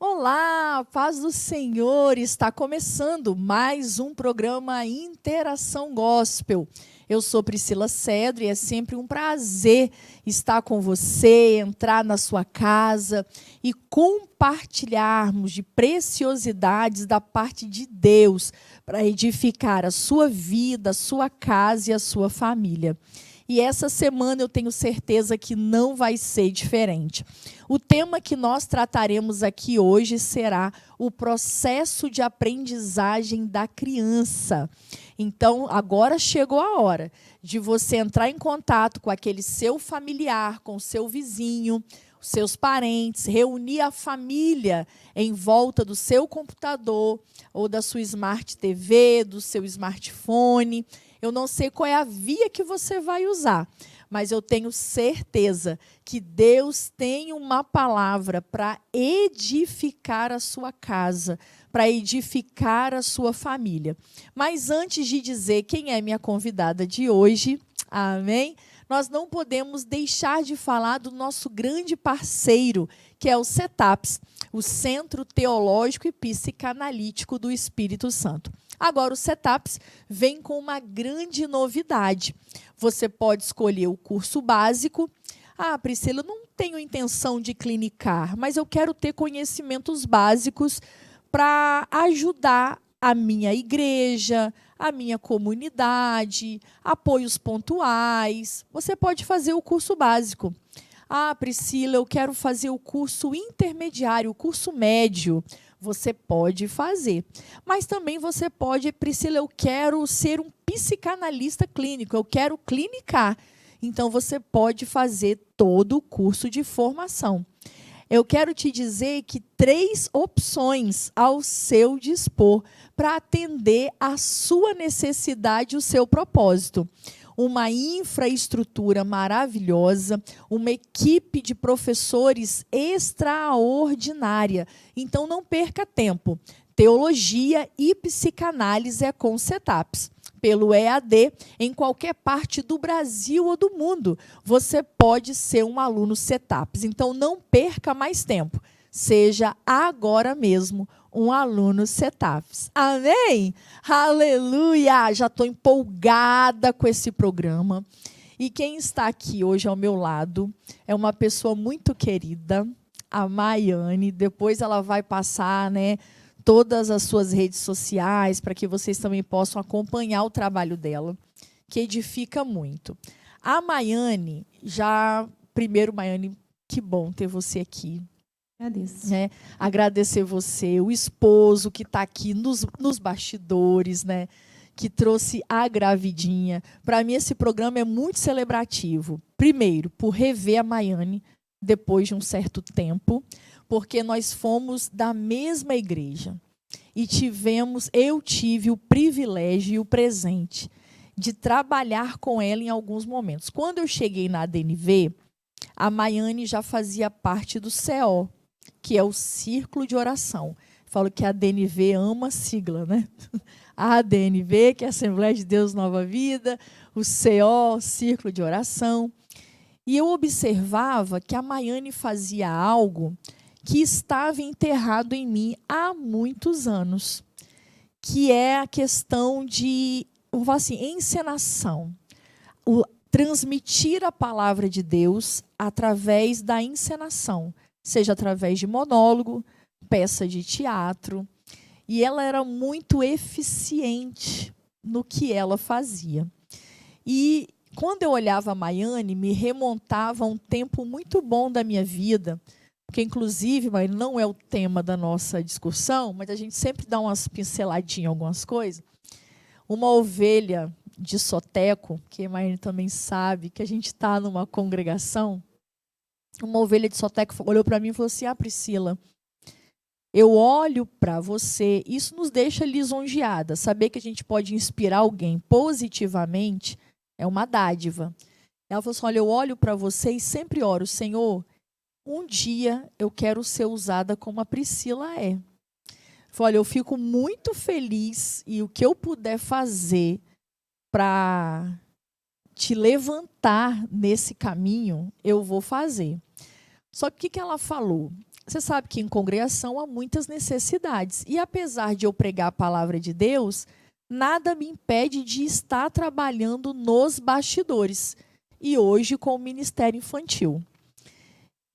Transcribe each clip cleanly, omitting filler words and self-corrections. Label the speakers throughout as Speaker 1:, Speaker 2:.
Speaker 1: Olá, paz do Senhor, está começando mais um programa Interação Gospel. Eu sou Priscila Cedro e é sempre um prazer estar com você, entrar na sua casa e compartilharmos de preciosidades da parte de Deus para edificar a sua vida, a sua casa e a sua família. E essa semana eu tenho certeza que não vai ser diferente. O tema que nós trataremos aqui hoje será o processo de aprendizagem da criança. Então, agora chegou a hora de você entrar em contato com aquele seu familiar, com o seu vizinho, os seus parentes, reunir a família em volta do seu computador ou da sua Smart TV, do seu smartphone. Eu não sei qual é a via que você vai usar, mas eu tenho certeza que Deus tem uma palavra para edificar a sua casa, para edificar a sua família. Mas antes de dizer quem é minha convidada de hoje, amém? Nós não podemos deixar de falar do nosso grande parceiro, que é o CETAPS, o Centro Teológico e Psicanalítico do Espírito Santo. Agora, o CETAPS vem com uma grande novidade. Você pode escolher o curso básico. Ah, Priscila, eu não tenho intenção de clinicar, mas eu quero ter conhecimentos básicos para ajudar a minha igreja, a minha comunidade, apoios pontuais. Você pode fazer o curso básico. Ah, Priscila, eu quero fazer o curso intermediário, o curso médio. Você pode fazer. Mas também você pode, Priscila, eu quero ser um psicanalista clínico, eu quero clinicar. Então, você pode fazer todo o curso de formação. Eu quero te dizer que 3 opções ao seu dispor para atender a sua necessidade e o seu propósito. Uma infraestrutura maravilhosa, uma equipe de professores extraordinária. Então, não perca tempo. Teologia e psicanálise é com CETAPS. Pelo EAD, em qualquer parte do Brasil ou do mundo, você pode ser um aluno CETAPS. Então, não perca mais tempo. Seja agora mesmo um aluno CETAPS. Amém? Aleluia! Já estou empolgada com esse programa. E quem está aqui hoje ao meu lado é uma pessoa muito querida, a Maiane. Depois ela vai passar, todas as suas redes sociais para que vocês também possam acompanhar o trabalho dela, que edifica muito. A Maiane, primeiro, Maiane, que bom ter você aqui.
Speaker 2: Agradeço.
Speaker 1: Agradecer você, o esposo que está aqui nos bastidores, que trouxe a gravidinha. Para mim, esse programa é muito celebrativo. Primeiro, por rever a Maiane depois de um certo tempo, porque nós fomos da mesma igreja e eu tive o privilégio e o presente de trabalhar com ela em alguns momentos. Quando eu cheguei na ADNV, a Maiane já fazia parte do CO, que é o Círculo de Oração. Falo que a ADNV ama a sigla, A ADNV, que é a Assembleia de Deus Nova Vida, o CO, Círculo de Oração. E eu observava que a Maiane fazia algo que estava enterrado em mim há muitos anos, que é a questão de, vou falar assim, encenação. Transmitir a palavra de Deus através da encenação, seja através de monólogo, peça de teatro. E ela era muito eficiente no que ela fazia. E quando eu olhava a Maiane, me remontava a um tempo muito bom da minha vida, porque, inclusive, mas não é o tema da nossa discussão, mas a gente sempre dá umas pinceladinhas em algumas coisas. Uma ovelha de Soteco, que a Maiane também sabe, que a gente está numa congregação, uma ovelha de Soteco olhou para mim e falou assim: Priscila, eu olho para você, isso nos deixa lisonjeada. Saber que a gente pode inspirar alguém positivamente é uma dádiva. Ela falou assim: olha, eu olho para você e sempre oro, Senhor, um dia eu quero ser usada como a Priscila é. Falei, olha, eu fico muito feliz e o que eu puder fazer para te levantar nesse caminho, eu vou fazer. Só que o que ela falou? você sabe que em congregação há muitas necessidades. E apesar de eu pregar a palavra de Deus, nada me impede de estar trabalhando nos bastidores. E hoje com o Ministério Infantil.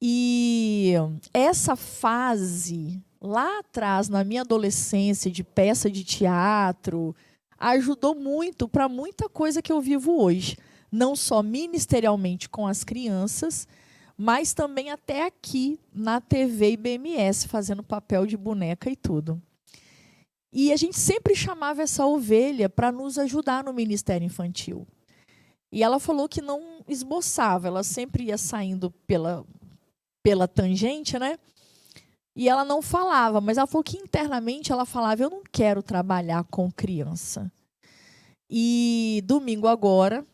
Speaker 1: E essa fase, lá atrás, na minha adolescência, de peça de teatro, ajudou muito para muita coisa que eu vivo hoje. Não só ministerialmente com as crianças, mas também até aqui na TV e BMS, fazendo papel de boneca e tudo. E a gente sempre chamava essa ovelha para nos ajudar no Ministério Infantil. E ela falou que não esboçava, ela sempre ia saindo pela tangente, né? E ela não falava, mas ela falou que internamente ela falava, eu não quero trabalhar com criança. E domingo agora,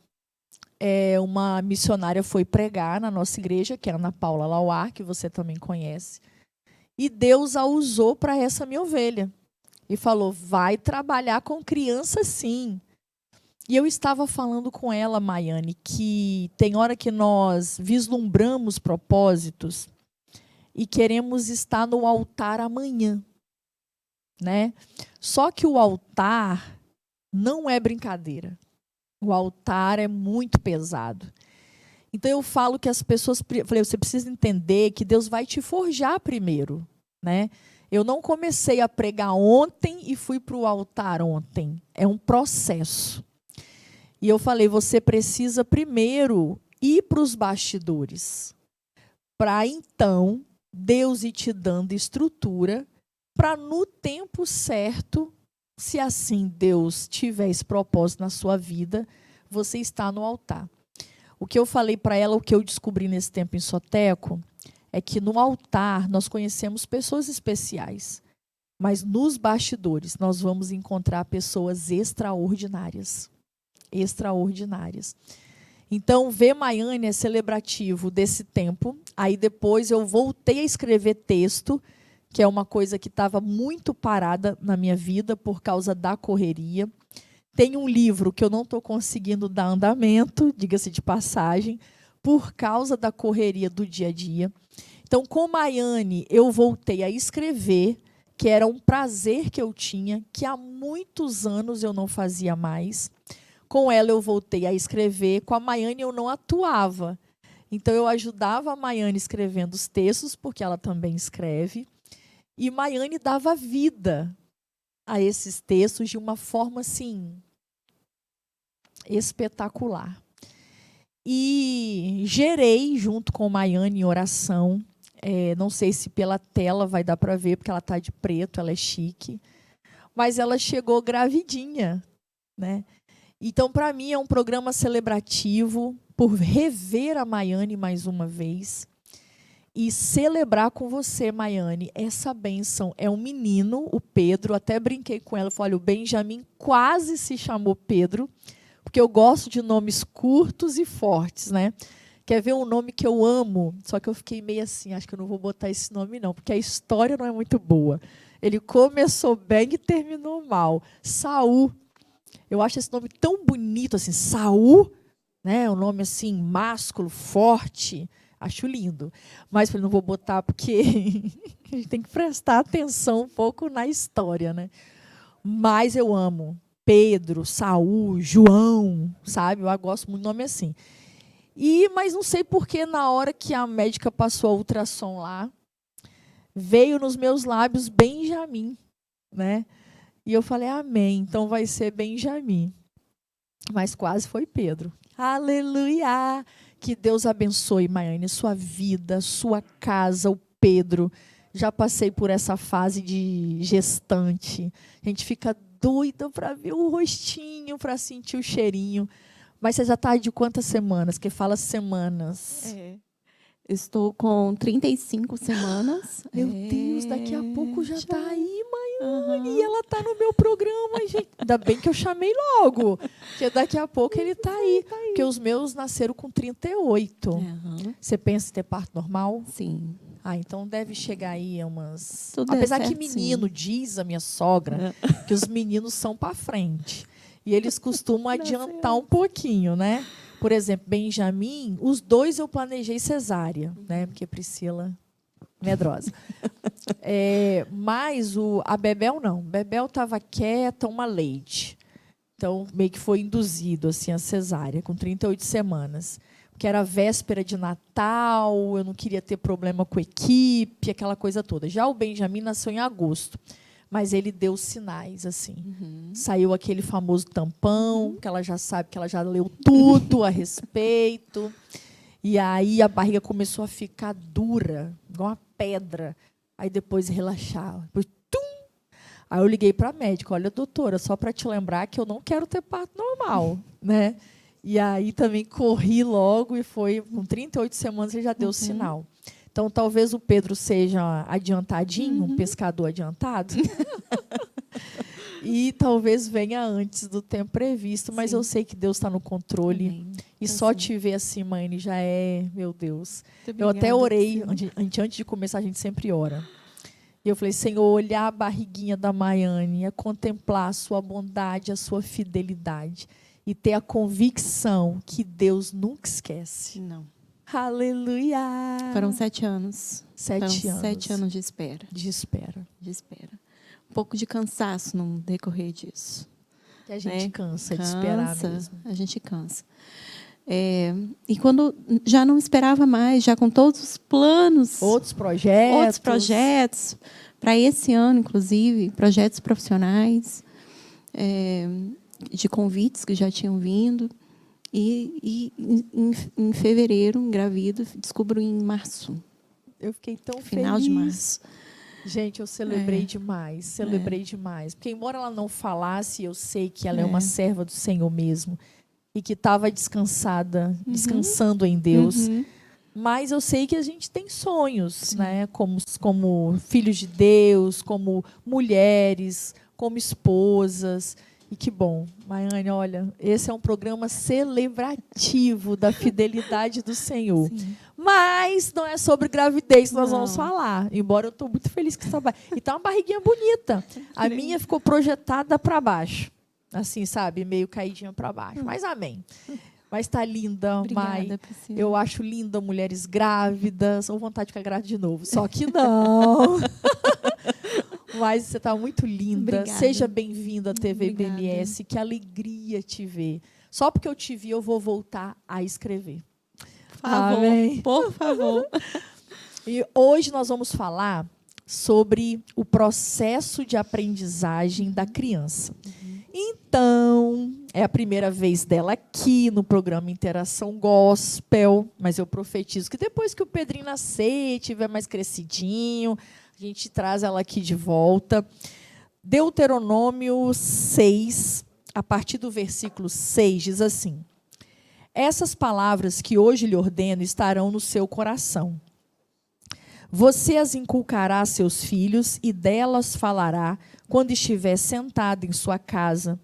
Speaker 1: uma missionária foi pregar na nossa igreja, que é a Ana Paula Lauar, que você também conhece. E Deus a usou para essa minha ovelha. E falou, vai trabalhar com criança sim. E eu estava falando com ela, Maiane, que tem hora que nós vislumbramos propósitos e queremos estar no altar amanhã, né? Só que o altar não é brincadeira. O altar é muito pesado. Então eu falo que as pessoas, falei, você precisa entender que Deus vai te forjar primeiro, né? Eu não comecei a pregar ontem e fui para o altar ontem. É um processo. E eu falei, você precisa primeiro ir para os bastidores, para então Deus ir te dando estrutura, para no tempo certo, se assim Deus tiver esse propósito na sua vida, você está no altar. O que eu falei para ela, o que eu descobri nesse tempo em Soteco, é que no altar nós conhecemos pessoas especiais, mas nos bastidores nós vamos encontrar pessoas extraordinárias. Extraordinárias. Então, ver Maiane é celebrativo desse tempo. Aí depois eu voltei a escrever texto, que é uma coisa que estava muito parada na minha vida por causa da correria. Tem um livro que eu não estou conseguindo dar andamento, diga-se de passagem, por causa da correria do dia a dia. Então, com Maiane, eu voltei a escrever, que era um prazer que eu tinha, que há muitos anos eu não fazia mais. Com ela eu voltei a escrever, com a Maiane eu não atuava. Então eu ajudava a Maiane escrevendo os textos, porque ela também escreve, e Maiane dava vida a esses textos de uma forma, assim, espetacular. E gerei junto com Maiane em oração, não sei se pela tela vai dar para ver, porque ela está de preto, ela é chique, mas ela chegou gravidinha, né? Então, para mim, é um programa celebrativo por rever a Maiane mais uma vez e celebrar com você, Maiane, essa bênção. É um menino, o Pedro, até brinquei com ela, falei, olha, o Benjamin quase se chamou Pedro, porque eu gosto de nomes curtos e fortes, né? Quer ver um nome que eu amo? Só que eu fiquei meio assim, acho que eu não vou botar esse nome não, porque a história não é muito boa. Ele começou bem e terminou mal. Saul. Eu acho esse nome tão bonito, assim, Saul, né? Um nome assim, másculo, forte. Acho lindo. Mas falei, não vou botar porque a gente tem que prestar atenção um pouco na história, né? Mas eu amo Pedro, Saul, João, sabe? Eu gosto muito de nome assim. Mas não sei por que na hora que a médica passou a ultrassom lá, veio nos meus lábios Benjamin, né? E eu falei, amém, então vai ser Benjamin. Mas quase foi Pedro. Aleluia! Que Deus abençoe, Maiane, sua vida, sua casa, o Pedro. Já passei por essa fase de gestante. A gente fica doida para ver o rostinho, para sentir o cheirinho. Mas você já está de quantas semanas? Que fala semanas.
Speaker 2: Estou com 35 semanas.
Speaker 1: Meu Deus, daqui a pouco já está aí, Maiane. E ela está no meu programa, gente. Ainda bem que eu chamei logo. Porque daqui a pouco ele está aí. Porque os meus nasceram com 38. Você pensa em ter parto normal?
Speaker 2: Sim.
Speaker 1: Então deve chegar aí umas...
Speaker 2: Tudo
Speaker 1: Apesar que
Speaker 2: certo,
Speaker 1: menino, diz a minha sogra, que os meninos são para frente. E eles costumam adiantar um pouquinho, né? Por exemplo, Benjamin, os dois eu planejei cesárea, né? Porque Priscila medrosa. Mas a Bebel não. Bebel estava quieta, uma leite. Então, meio que foi induzido assim, a cesárea, com 38 semanas. Porque era véspera de Natal, eu não queria ter problema com a equipe, aquela coisa toda. Já o Benjamin nasceu em agosto, mas ele deu sinais, assim. Saiu aquele famoso tampão, que ela já sabe, que ela já leu tudo a respeito. E aí a barriga começou a ficar dura, igual uma pedra. Aí depois relaxava. Depois, tum! Aí eu liguei para a médica, olha, doutora, só para te lembrar que eu não quero ter parto normal, né? E aí também corri logo e foi, com 38 semanas, ele já deu sinal. Então, talvez o Pedro seja adiantadinho, um pescador adiantado. E talvez venha antes do tempo previsto, mas eu sei que Deus está no controle.
Speaker 2: Amém.
Speaker 1: E só te ver assim, mãe, já é, meu Deus.
Speaker 2: Muito
Speaker 1: Eu até
Speaker 2: obrigada,
Speaker 1: orei,
Speaker 2: Priscila.
Speaker 1: antes de começar, a gente sempre ora. E eu falei, Senhor, olhar a barriguinha da Maiane, é contemplar a sua bondade, a sua fidelidade. E ter a convicção que Deus nunca esquece.
Speaker 2: Não.
Speaker 1: Aleluia!
Speaker 2: Foram 7 anos.
Speaker 1: 7 anos.
Speaker 2: Foram 7 anos de espera.
Speaker 1: De espera.
Speaker 2: De espera. Um pouco de cansaço no decorrer disso.
Speaker 1: Que a gente
Speaker 2: né?
Speaker 1: cansa de esperar
Speaker 2: Cansa,
Speaker 1: mesmo.
Speaker 2: a gente cansa. E quando já não esperava mais, já com todos os planos,
Speaker 1: Outros projetos.
Speaker 2: para esse ano, inclusive, projetos profissionais, de convites que já tinham vindo. E em fevereiro, engravido, descubro em março.
Speaker 1: Eu fiquei tão
Speaker 2: Final
Speaker 1: feliz.
Speaker 2: de março.
Speaker 1: Gente, eu celebrei demais. Celebrei demais. Porque, embora ela não falasse, eu sei que ela é uma serva do Senhor mesmo. E que estava descansando em Deus. Mas eu sei que a gente tem sonhos, né? Como filhos de Deus, como mulheres, como esposas. E que bom. Maiane, olha, esse é um programa celebrativo da fidelidade do Senhor.
Speaker 2: Sim.
Speaker 1: Mas não é sobre gravidez que nós vamos falar. Embora eu estou muito feliz com essa barriga. E tá uma barriguinha bonita. A minha ficou projetada para baixo. Assim, sabe? Meio caidinha para baixo. Mas amém. Mas tá linda, Mai.
Speaker 2: Obrigada, Priscila.
Speaker 1: Eu acho linda mulheres grávidas. Ou vontade de ficar grávida de novo. Só que não. Mas você está muito linda.
Speaker 2: Obrigada.
Speaker 1: Seja bem-vinda à TV
Speaker 2: Obrigada.
Speaker 1: BMS. Que alegria te ver. Só porque eu te vi, eu vou voltar a escrever.
Speaker 2: Por favor,
Speaker 1: Amém.
Speaker 2: por favor.
Speaker 1: E hoje nós vamos falar sobre o processo de aprendizagem da criança. Então, é a primeira vez dela aqui no programa Interação Gospel, mas eu profetizo que depois que o Pedrinho nascer, tiver mais crescidinho, a gente traz ela aqui de volta. Deuteronômio 6, a partir do versículo 6, diz assim: essas palavras que hoje lhe ordeno estarão no seu coração. Você as inculcará a seus filhos e delas falará quando estiver sentado em sua casa,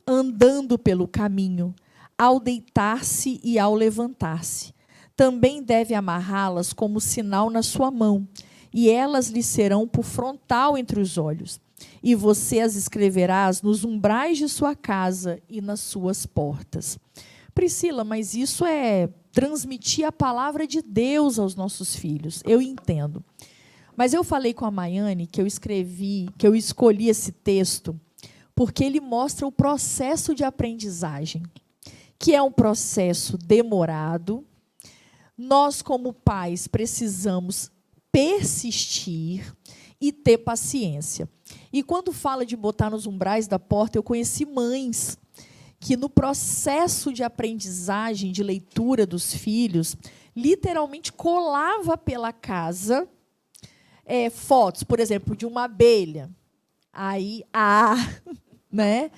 Speaker 1: andando pelo caminho, ao deitar-se e ao levantar-se. Também deve amarrá-las como sinal na sua mão, e elas lhe serão por frontal entre os olhos. E você as escreverás nos umbrais de sua casa e nas suas portas. Priscila, mas isso é transmitir a palavra de Deus aos nossos filhos. Eu entendo. Mas eu falei com a Maiane que eu escolhi esse texto porque ele mostra o processo de aprendizagem, que é um processo demorado. Nós, como pais, precisamos persistir e ter paciência. E quando fala de botar nos umbrais da porta, eu conheci mães que no processo de aprendizagem, de leitura dos filhos, literalmente colava pela casa fotos, por exemplo, de uma abelha. Aí, né?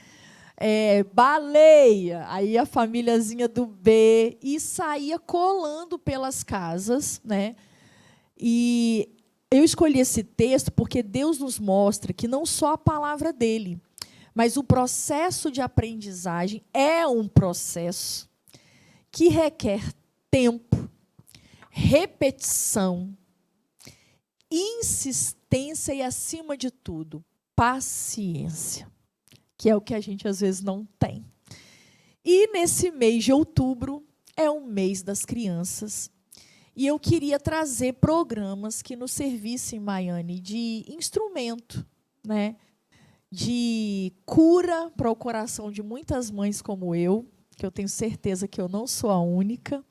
Speaker 1: Baleia, aí a famíliazinha do B, e saía colando pelas casas, né? E eu escolhi esse texto porque Deus nos mostra que não só a palavra dele, mas o processo de aprendizagem é um processo que requer tempo, repetição, insistência e, acima de tudo, paciência, que é o que a gente às vezes não tem. E nesse mês de outubro é o mês das crianças. E eu queria trazer programas que nos servissem, Maiane, de instrumento, né? De cura para o coração de muitas mães como eu, que eu tenho certeza que eu não sou a única,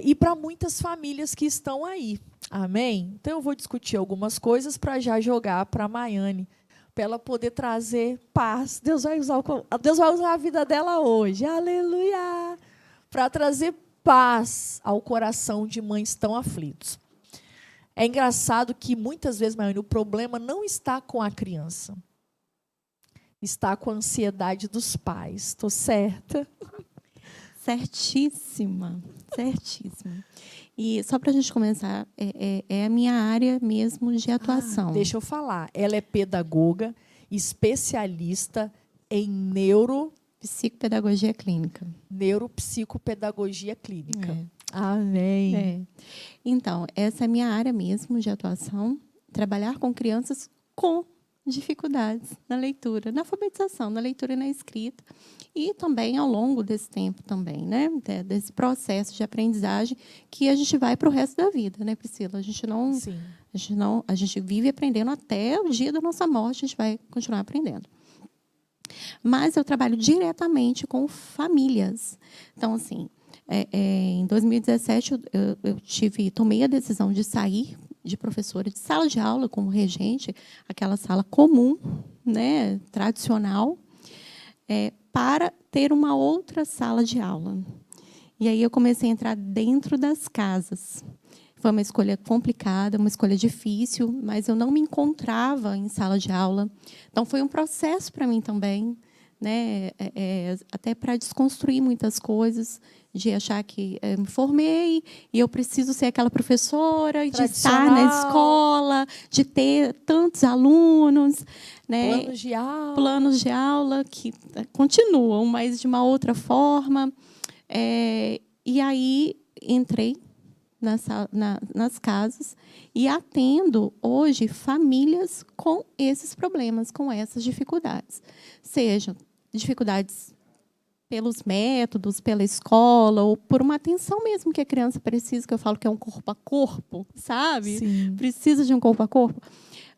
Speaker 1: e para muitas famílias que estão aí. Amém? Então, eu vou discutir algumas coisas para já jogar para a Maiane, para ela poder trazer paz. Deus vai usar a vida dela hoje. Aleluia! Para trazer paz ao coração de mães tão aflitos. É engraçado que, muitas vezes, Maiane, o problema não está com a criança. Está com a ansiedade dos pais. Estou certa?
Speaker 2: Certíssima, certíssima. E só para a gente começar, é a minha área mesmo de atuação.
Speaker 1: Deixa eu falar. Ela é pedagoga, especialista em
Speaker 2: psicopedagogia clínica.
Speaker 1: Neuropsicopedagogia clínica. Amém.
Speaker 2: Então, essa é a minha área mesmo de atuação. Trabalhar com crianças com dificuldades na leitura, na alfabetização, na leitura e na escrita. E também ao longo desse tempo também, né? Desse processo de aprendizagem que a gente vai para o resto da vida, né, Priscila? A gente vive aprendendo até o dia da nossa morte, a gente vai continuar aprendendo. Mas eu trabalho diretamente com famílias. Então, assim, em 2017, eu tomei a decisão de sair de professora de sala de aula como regente, aquela sala comum, né, tradicional, para ter uma outra sala de aula. E aí eu comecei a entrar dentro das casas. Foi uma escolha complicada, uma escolha difícil, mas eu não me encontrava em sala de aula. Então, foi um processo para mim também, né? Até para desconstruir muitas coisas, de achar que me formei e eu preciso ser aquela professora, de estar na escola, de ter tantos alunos, né? Planos de aula que continuam, mas de uma outra forma. E aí entrei nas casas e atendo hoje famílias com esses problemas, com essas dificuldades. Sejam dificuldades pelos métodos, pela escola, ou por uma atenção mesmo que a criança precisa, que eu falo que é um corpo a corpo, sabe?
Speaker 1: Sim.
Speaker 2: Precisa de um corpo a corpo.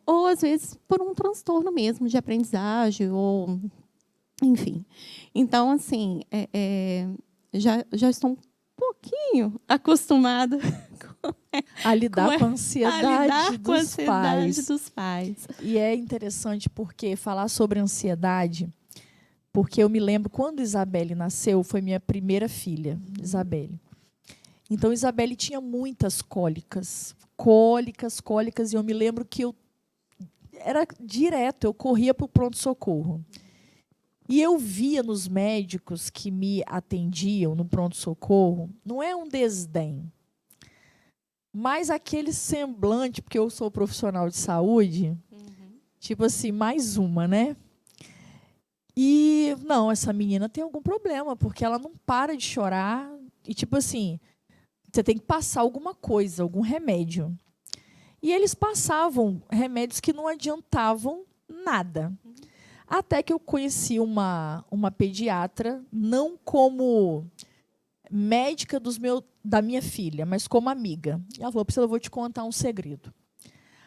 Speaker 2: Ou, às vezes, por um transtorno mesmo de aprendizagem, ou enfim. Então, assim, já estou um pouquinho acostumada
Speaker 1: a lidar com a ansiedade
Speaker 2: dos pais.
Speaker 1: E é interessante porque falar sobre ansiedade, porque eu me lembro quando Isabelle nasceu, foi minha primeira filha, Isabelle. Então, Isabelle tinha muitas cólicas, e eu me lembro que era direto, eu corria para o pronto-socorro. E eu via nos médicos que me atendiam no pronto-socorro, não é um desdém, mas aquele semblante, porque eu sou profissional de saúde, tipo assim, mais uma, né? E, não, essa menina tem algum problema, porque ela não para de chorar. E, tipo assim, você tem que passar alguma coisa, algum remédio. E eles passavam remédios que não adiantavam nada. Até que eu conheci uma pediatra, não como médica da minha filha, mas como amiga. E ela falou, Priscila, eu vou te contar um segredo.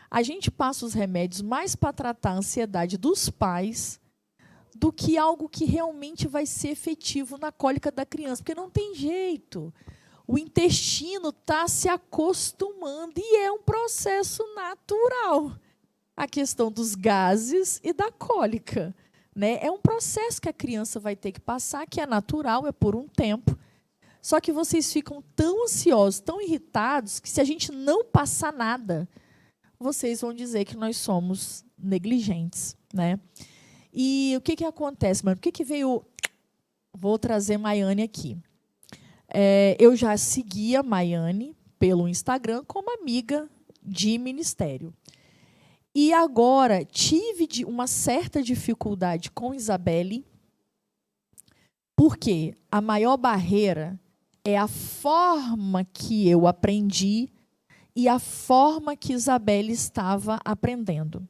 Speaker 1: A gente passa os remédios mais para tratar a ansiedade dos pais do que algo que realmente vai ser efetivo na cólica da criança, porque não tem jeito. O intestino está se acostumando e é um processo natural. A questão dos gases e da cólica, né? É um processo que a criança vai ter que passar, que é natural, é por um tempo. Só que vocês ficam tão ansiosos, tão irritados, que se a gente não passar nada, vocês vão dizer que nós somos negligentes, né? E o que acontece, mano? Por que veio... Vou trazer Maiane aqui. Eu já seguia Maiane pelo Instagram como amiga de ministério. E agora tive uma certa dificuldade com Isabelle, porque a maior barreira é a forma que eu aprendi e a forma que Isabelle estava aprendendo.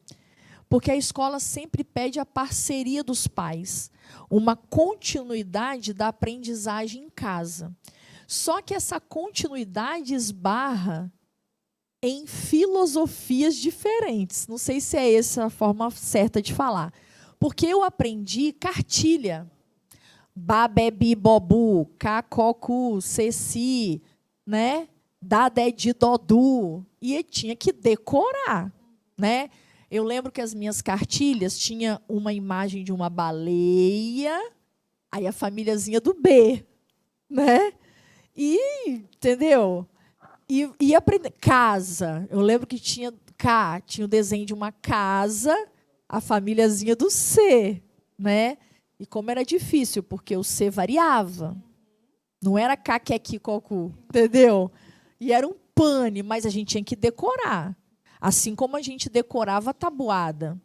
Speaker 1: Porque a escola sempre pede a parceria dos pais, uma continuidade da aprendizagem em casa. Só que essa continuidade esbarra em filosofias diferentes. Não sei se é essa a forma certa de falar. Porque eu aprendi cartilha. Babebi, bobu, cacocu, ceci, né? Dadedi, dodu. E eu tinha que decorar, né? Eu lembro que as minhas cartilhas tinha uma imagem de uma baleia, aí a famíliazinha do B, né? E, entendeu? E aprender. Casa. Eu lembro que tinha tinha o desenho de uma casa, a famíliazinha do C, né? E como era difícil, porque o C variava. Não era caquequi, cocu, entendeu? E era um pane, mas a gente tinha que decorar. Assim como a gente decorava a tabuada.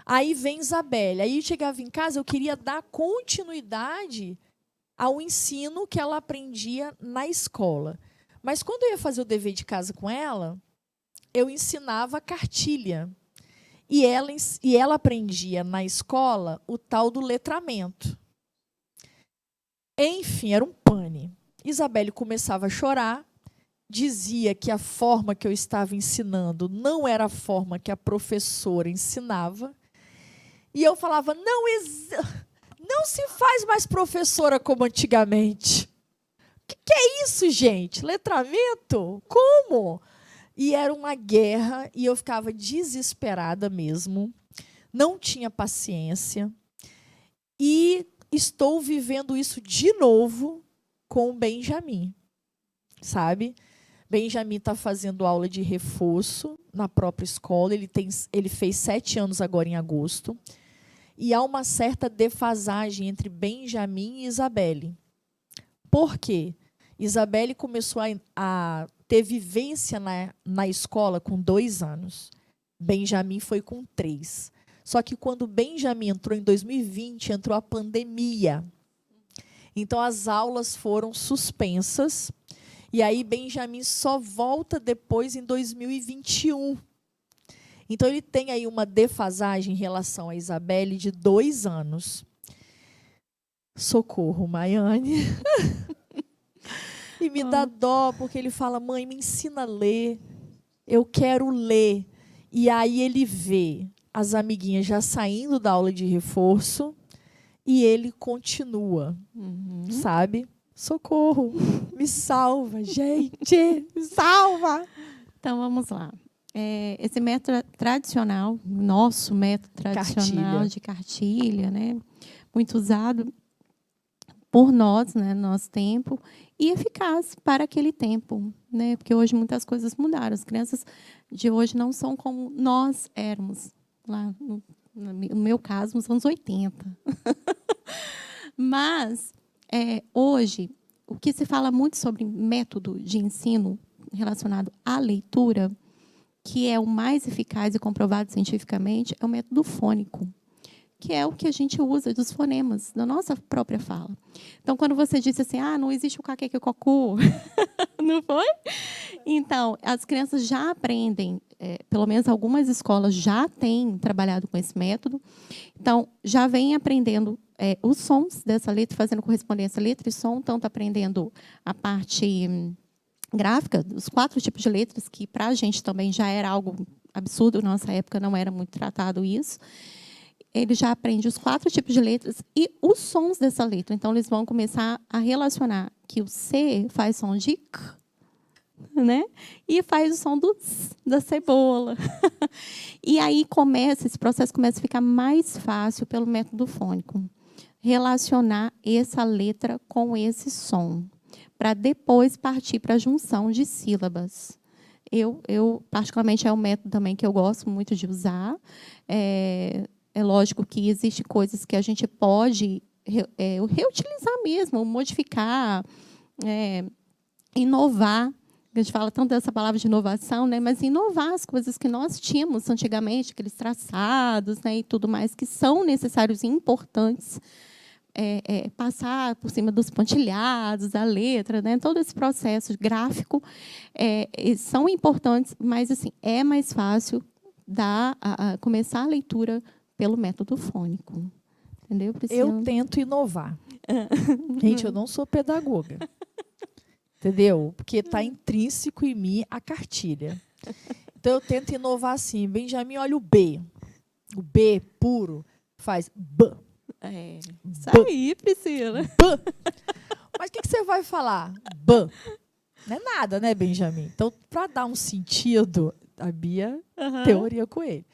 Speaker 1: Aí vem Isabelle. Aí eu chegava em casa, eu queria dar continuidade ao ensino que ela aprendia na escola. Mas quando eu ia fazer o dever de casa com ela, eu ensinava cartilha. E ela aprendia na escola o tal do letramento. Enfim, era um pane. Isabelle começava a chorar, dizia que a forma que eu estava ensinando não era a forma que a professora ensinava. E eu falava, não se faz mais professora como antigamente. O que é isso, gente? Letramento? Como? E era uma guerra e eu ficava desesperada mesmo. Não tinha paciência. E estou vivendo isso de novo com o Benjamin, sabe? Benjamin está fazendo aula de reforço na própria escola. Ele fez 7 anos agora em agosto. E há uma certa defasagem entre Benjamin e Isabelle. Por quê? Isabelle começou a ter vivência na escola com 2 anos. Benjamin foi com 3. Só que quando Benjamin entrou em 2020, entrou a pandemia. Então, as aulas foram suspensas. E aí, Benjamin só volta depois em 2021. Então, ele tem aí uma defasagem em relação a Isabelle de 2 anos. Socorro, Maiane. E me dá dó, porque ele fala, mãe, me ensina a ler. Eu quero ler. E aí ele vê as amiguinhas já saindo da aula de reforço e ele continua, sabe? Socorro, me salva, gente, me salva.
Speaker 2: Então, vamos lá. Esse método tradicional, nosso método tradicional de cartilha, né, muito usado por nós, né, no nosso tempo, e eficaz para aquele tempo, né, porque hoje muitas coisas mudaram. As crianças de hoje não são como nós éramos, lá no meu caso, nos anos 80. Mas, hoje, o que se fala muito sobre método de ensino relacionado à leitura, que é o mais eficaz e comprovado cientificamente, é o método fônico, que é o que a gente usa dos fonemas, da nossa própria fala. Então, quando você disse assim, não existe o caqueque cocu, não foi? Então, as crianças já aprendem, pelo menos algumas escolas já têm trabalhado com esse método, então, já vem aprendendo os sons dessa letra, fazendo correspondência letra e som, tanto aprendendo a parte gráfica, os 4 tipos de letras, que para a gente também já era algo absurdo, na nossa época não era muito tratado isso. Ele já aprende os 4 tipos de letras e os sons dessa letra. Então, eles vão começar a relacionar que o C faz som de C, né? E faz o som da cebola. E aí esse processo começa a ficar mais fácil pelo método fônico. Relacionar essa letra com esse som, para depois partir para a junção de sílabas. Eu, particularmente, é um método também que eu gosto muito de usar. É lógico que existem coisas que a gente pode reutilizar mesmo, modificar, inovar. A gente fala tanto dessa palavra de inovação, né? Mas inovar as coisas que nós tínhamos antigamente, aqueles traçados, né? E tudo mais, que são necessários e importantes, passar por cima dos pontilhados, da letra, né? Todo esse processo gráfico são importantes, mas assim, é mais fácil começar a leitura pelo método fônico. Entendeu, Priscila?
Speaker 1: Eu tento inovar. Gente, eu não sou pedagoga. entendeu? Porque está intrínseco em mim a cartilha. Então, eu tento inovar assim. Benjamin, olha o B. O B puro faz B.
Speaker 2: Isso
Speaker 1: B.
Speaker 2: aí, Priscila.
Speaker 1: B. Mas o que você vai falar? B. Não é nada, né, Benjamin? Então, para dar um sentido, a Bia teoria com ele.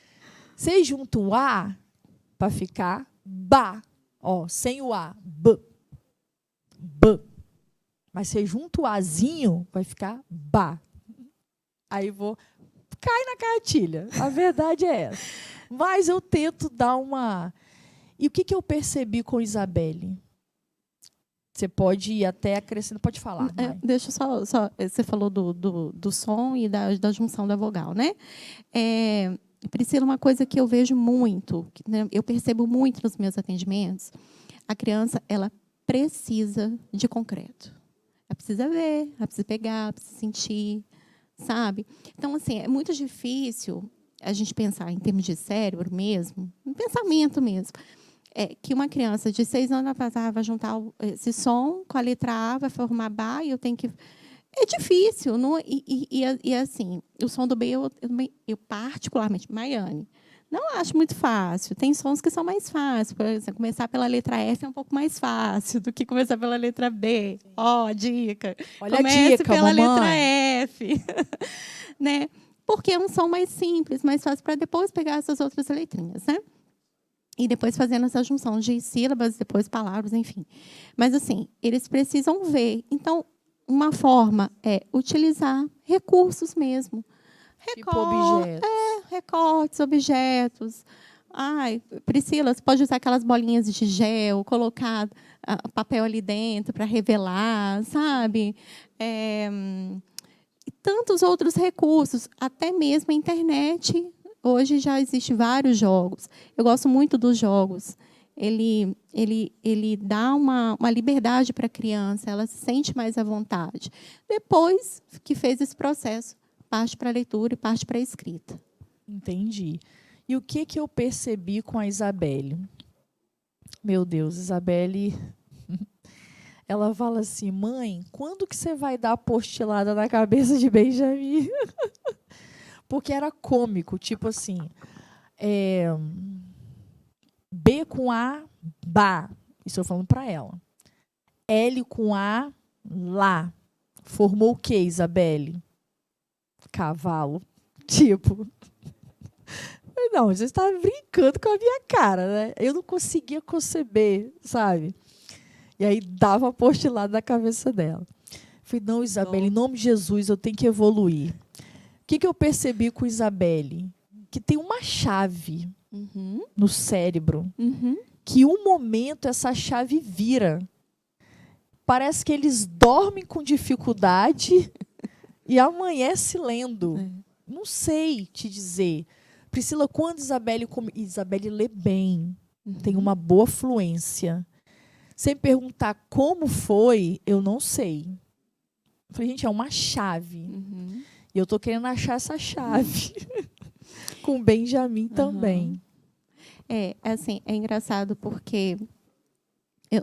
Speaker 1: Você junta o A para ficar ba. Ó, sem o A. B. B. Mas você junta o Azinho, vai ficar ba. Aí cai na cartilha. A verdade é essa. Mas eu tento dar uma... E o que eu percebi com Isabelle? Você pode ir até acrescentar, pode falar.
Speaker 2: Deixa só. Você falou do som e da junção da vogal, né? Priscila, uma coisa que eu vejo muito, né, eu percebo muito nos meus atendimentos, a criança, ela precisa de concreto. Ela precisa ver, ela precisa pegar, ela precisa sentir, sabe? Então, assim, é muito difícil a gente pensar em termos de cérebro mesmo, em pensamento mesmo, que uma criança de 6 anos vai juntar esse som com a letra A, vai formar Bá, e eu tenho que... É difícil. Não, e assim, o som do B, eu particularmente, Maiane, não acho muito fácil. Tem sons que são mais fáceis. Por exemplo, começar pela letra F é um pouco mais fácil do que começar pela letra B. Dica.
Speaker 1: Olha
Speaker 2: Comece
Speaker 1: a dica,
Speaker 2: pela
Speaker 1: mamãe.
Speaker 2: letra F. Né? Porque é um som mais simples, mais fácil para depois pegar essas outras letrinhas, né? E depois fazendo essa junção de sílabas, depois palavras, enfim. Mas, assim, eles precisam ver. Então, uma forma é utilizar recursos mesmo.
Speaker 1: Tipo objetos.
Speaker 2: Recortes, objetos. Priscila, você pode usar aquelas bolinhas de gel, colocar papel ali dentro para revelar, sabe? E tantos outros recursos, até mesmo a internet. Hoje já existem vários jogos. Eu gosto muito dos jogos. Ele dá uma liberdade para a criança, ela se sente mais à vontade. Depois que fez esse processo, parte para a leitura e parte para a escrita.
Speaker 1: Entendi. E o que eu percebi com a Isabelle? Meu Deus, Isabelle, ela fala assim, mãe, quando que você vai dar a postilada na cabeça de Benjamin? Porque era cômico, tipo assim, B com A, Bá. Isso eu falando para ela. L com A, Lá. Formou o que, Isabelle? Cavalo. Tipo. Não, você está brincando com a minha cara, né? Eu não conseguia conceber, sabe? E aí dava a postilada na cabeça dela. Falei, não, Isabelle, em nome de Jesus, eu tenho que evoluir. O que eu percebi com Isabelle? Que tem uma chave no cérebro, que um momento essa chave vira. Parece que eles dormem com dificuldade e amanhece lendo. Não sei te dizer. Priscila, quando Isabelle lê bem, tem uma boa fluência. Sem perguntar como foi, eu não sei. Eu falei, gente, é uma chave. E eu estou querendo achar essa chave. Com o Benjamin também.
Speaker 2: Assim, é engraçado porque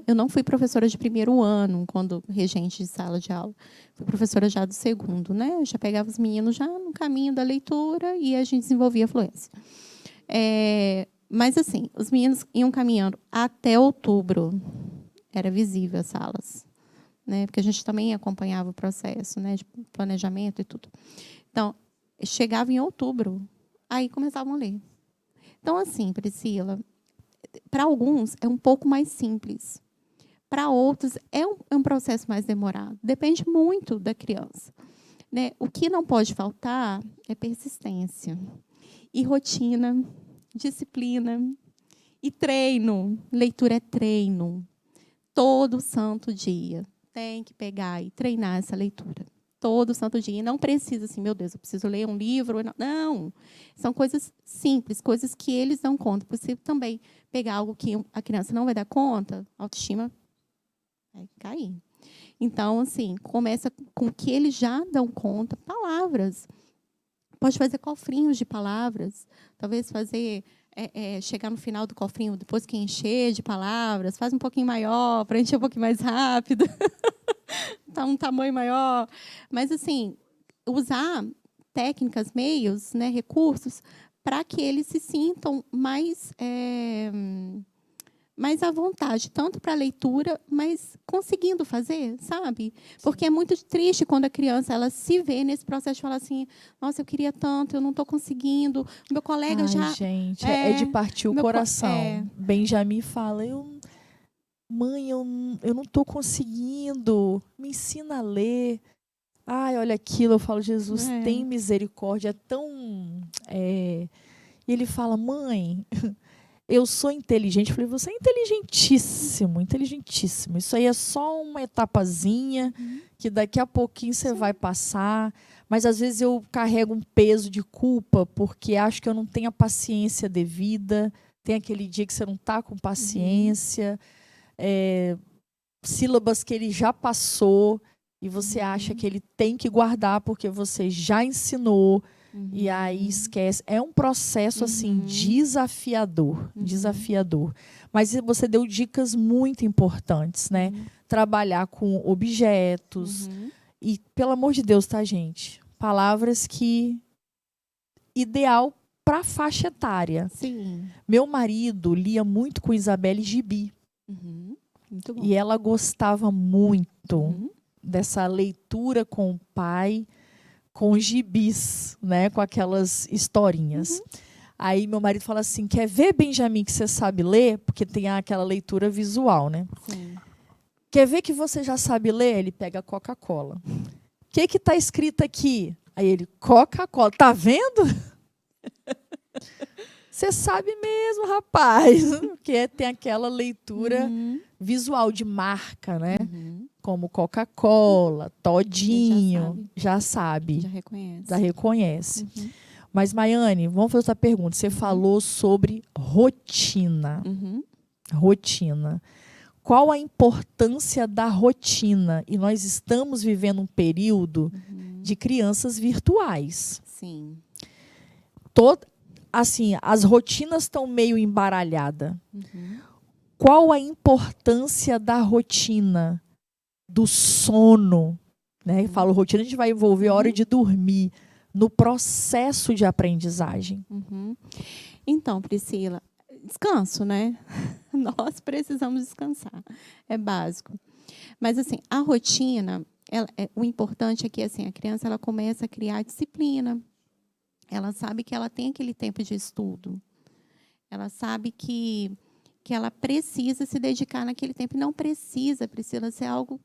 Speaker 2: eu não fui professora de primeiro ano, quando regente de sala de aula. Fui professora já do segundo, né? Eu já pegava os meninos já no caminho da leitura e a gente desenvolvia a fluência. Mas, assim, os meninos iam caminhando até outubro. Era visível as salas, né? Porque a gente também acompanhava o processo, né, de planejamento e tudo. Então, chegava em outubro, aí começavam a ler. Então, assim, Priscila, para alguns é um pouco mais simples. Para outros é um processo mais demorado. Depende muito da criança, né? O que não pode faltar é persistência. E rotina, disciplina e treino. Leitura é treino. Todo santo dia tem que pegar e treinar essa leitura. Todo santo dia. E não precisa assim, meu Deus, eu preciso ler um livro. Não. São coisas simples, coisas que eles dão conta. Você também pegar algo que a criança não vai dar conta, a autoestima vai cair. Então, assim, começa com o que eles já dão conta. Palavras. Pode fazer cofrinhos de palavras. Talvez fazer... chegar no final do cofrinho, depois que encher de palavras, faz um pouquinho maior, para encher um pouquinho mais rápido. um tamanho maior. Mas, assim, usar técnicas, meios, né, recursos, para que eles se sintam mais à vontade, tanto para a leitura, mas conseguindo fazer, sabe? Porque é muito triste quando a criança ela se vê nesse processo de falar assim, nossa, eu queria tanto, eu não estou conseguindo, o meu colega
Speaker 1: Ai,
Speaker 2: já...
Speaker 1: gente, é de partir o coração.
Speaker 2: É.
Speaker 1: Benjamin fala, mãe, eu não estou conseguindo, me ensina a ler. Ai, olha aquilo, eu falo, Jesus, tem misericórdia, é tão... E ele fala, mãe, eu sou inteligente. Eu falei, você é inteligentíssimo, inteligentíssimo. Isso aí é só uma etapazinha, que daqui a pouquinho você vai passar. Mas, às vezes, eu carrego um peso de culpa, porque acho que eu não tenho a paciência devida. Tem aquele dia que você não está com paciência. Sílabas que ele já passou, e você acha que ele tem que guardar, porque você já ensinou. E aí esquece. É um processo assim desafiador, desafiador. Mas você deu dicas muito importantes, né? Trabalhar com objetos e, pelo amor de Deus, tá, gente? Palavras que ideal para faixa etária.
Speaker 2: Sim.
Speaker 1: Meu marido lia muito com Isabelle Gibi.
Speaker 2: Muito bom.
Speaker 1: E ela gostava muito dessa leitura com o pai, com gibis, né? Com aquelas historinhas. Aí meu marido fala assim, quer ver, Benjamin, que você sabe ler? Porque tem aquela leitura visual, né?
Speaker 2: Sim.
Speaker 1: Quer ver que você já sabe ler? Ele pega a Coca-Cola. O que está escrito aqui? Aí ele, Coca-Cola. Tá vendo? Você sabe mesmo, rapaz. Porque tem aquela leitura visual de marca, né? Como Coca-Cola, Todinho. Já sabe.
Speaker 2: Já reconhece.
Speaker 1: Já reconhece. Mas, Maiane, vamos fazer outra pergunta. Você falou sobre rotina. Rotina. Qual a importância da rotina? E nós estamos vivendo um período de crianças virtuais.
Speaker 2: Sim.
Speaker 1: Assim, as rotinas estão meio embaralhadas. Qual a importância da rotina? Do sono? Né? Eu falo rotina, a gente vai envolver a hora de dormir no processo de aprendizagem.
Speaker 2: Então, Priscila, descanso, né? Nós precisamos descansar. É básico. Mas, assim, a rotina, o importante é que assim, a criança ela começa a criar disciplina. Ela sabe que ela tem aquele tempo de estudo. Ela sabe que ela precisa se dedicar naquele tempo. E não precisa, Priscila, ser algo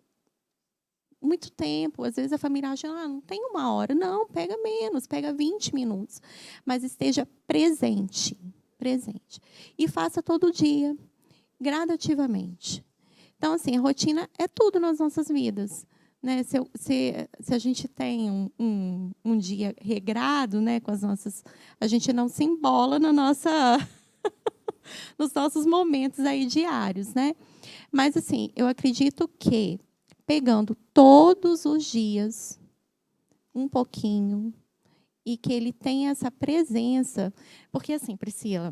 Speaker 2: muito tempo. Às vezes a família acha, não tem 1 hora. Não, pega menos, pega 20 minutos. Mas esteja presente. Presente. E faça todo dia, gradativamente. Então, assim, a rotina é tudo nas nossas vidas. Né? Se a gente tem um dia regrado, né, com as nossas... A gente não se embola na nossa... nos nossos momentos aí diários, né? Mas, assim, eu acredito que pegando todos os dias um pouquinho e que ele tenha essa presença, porque assim, Priscila,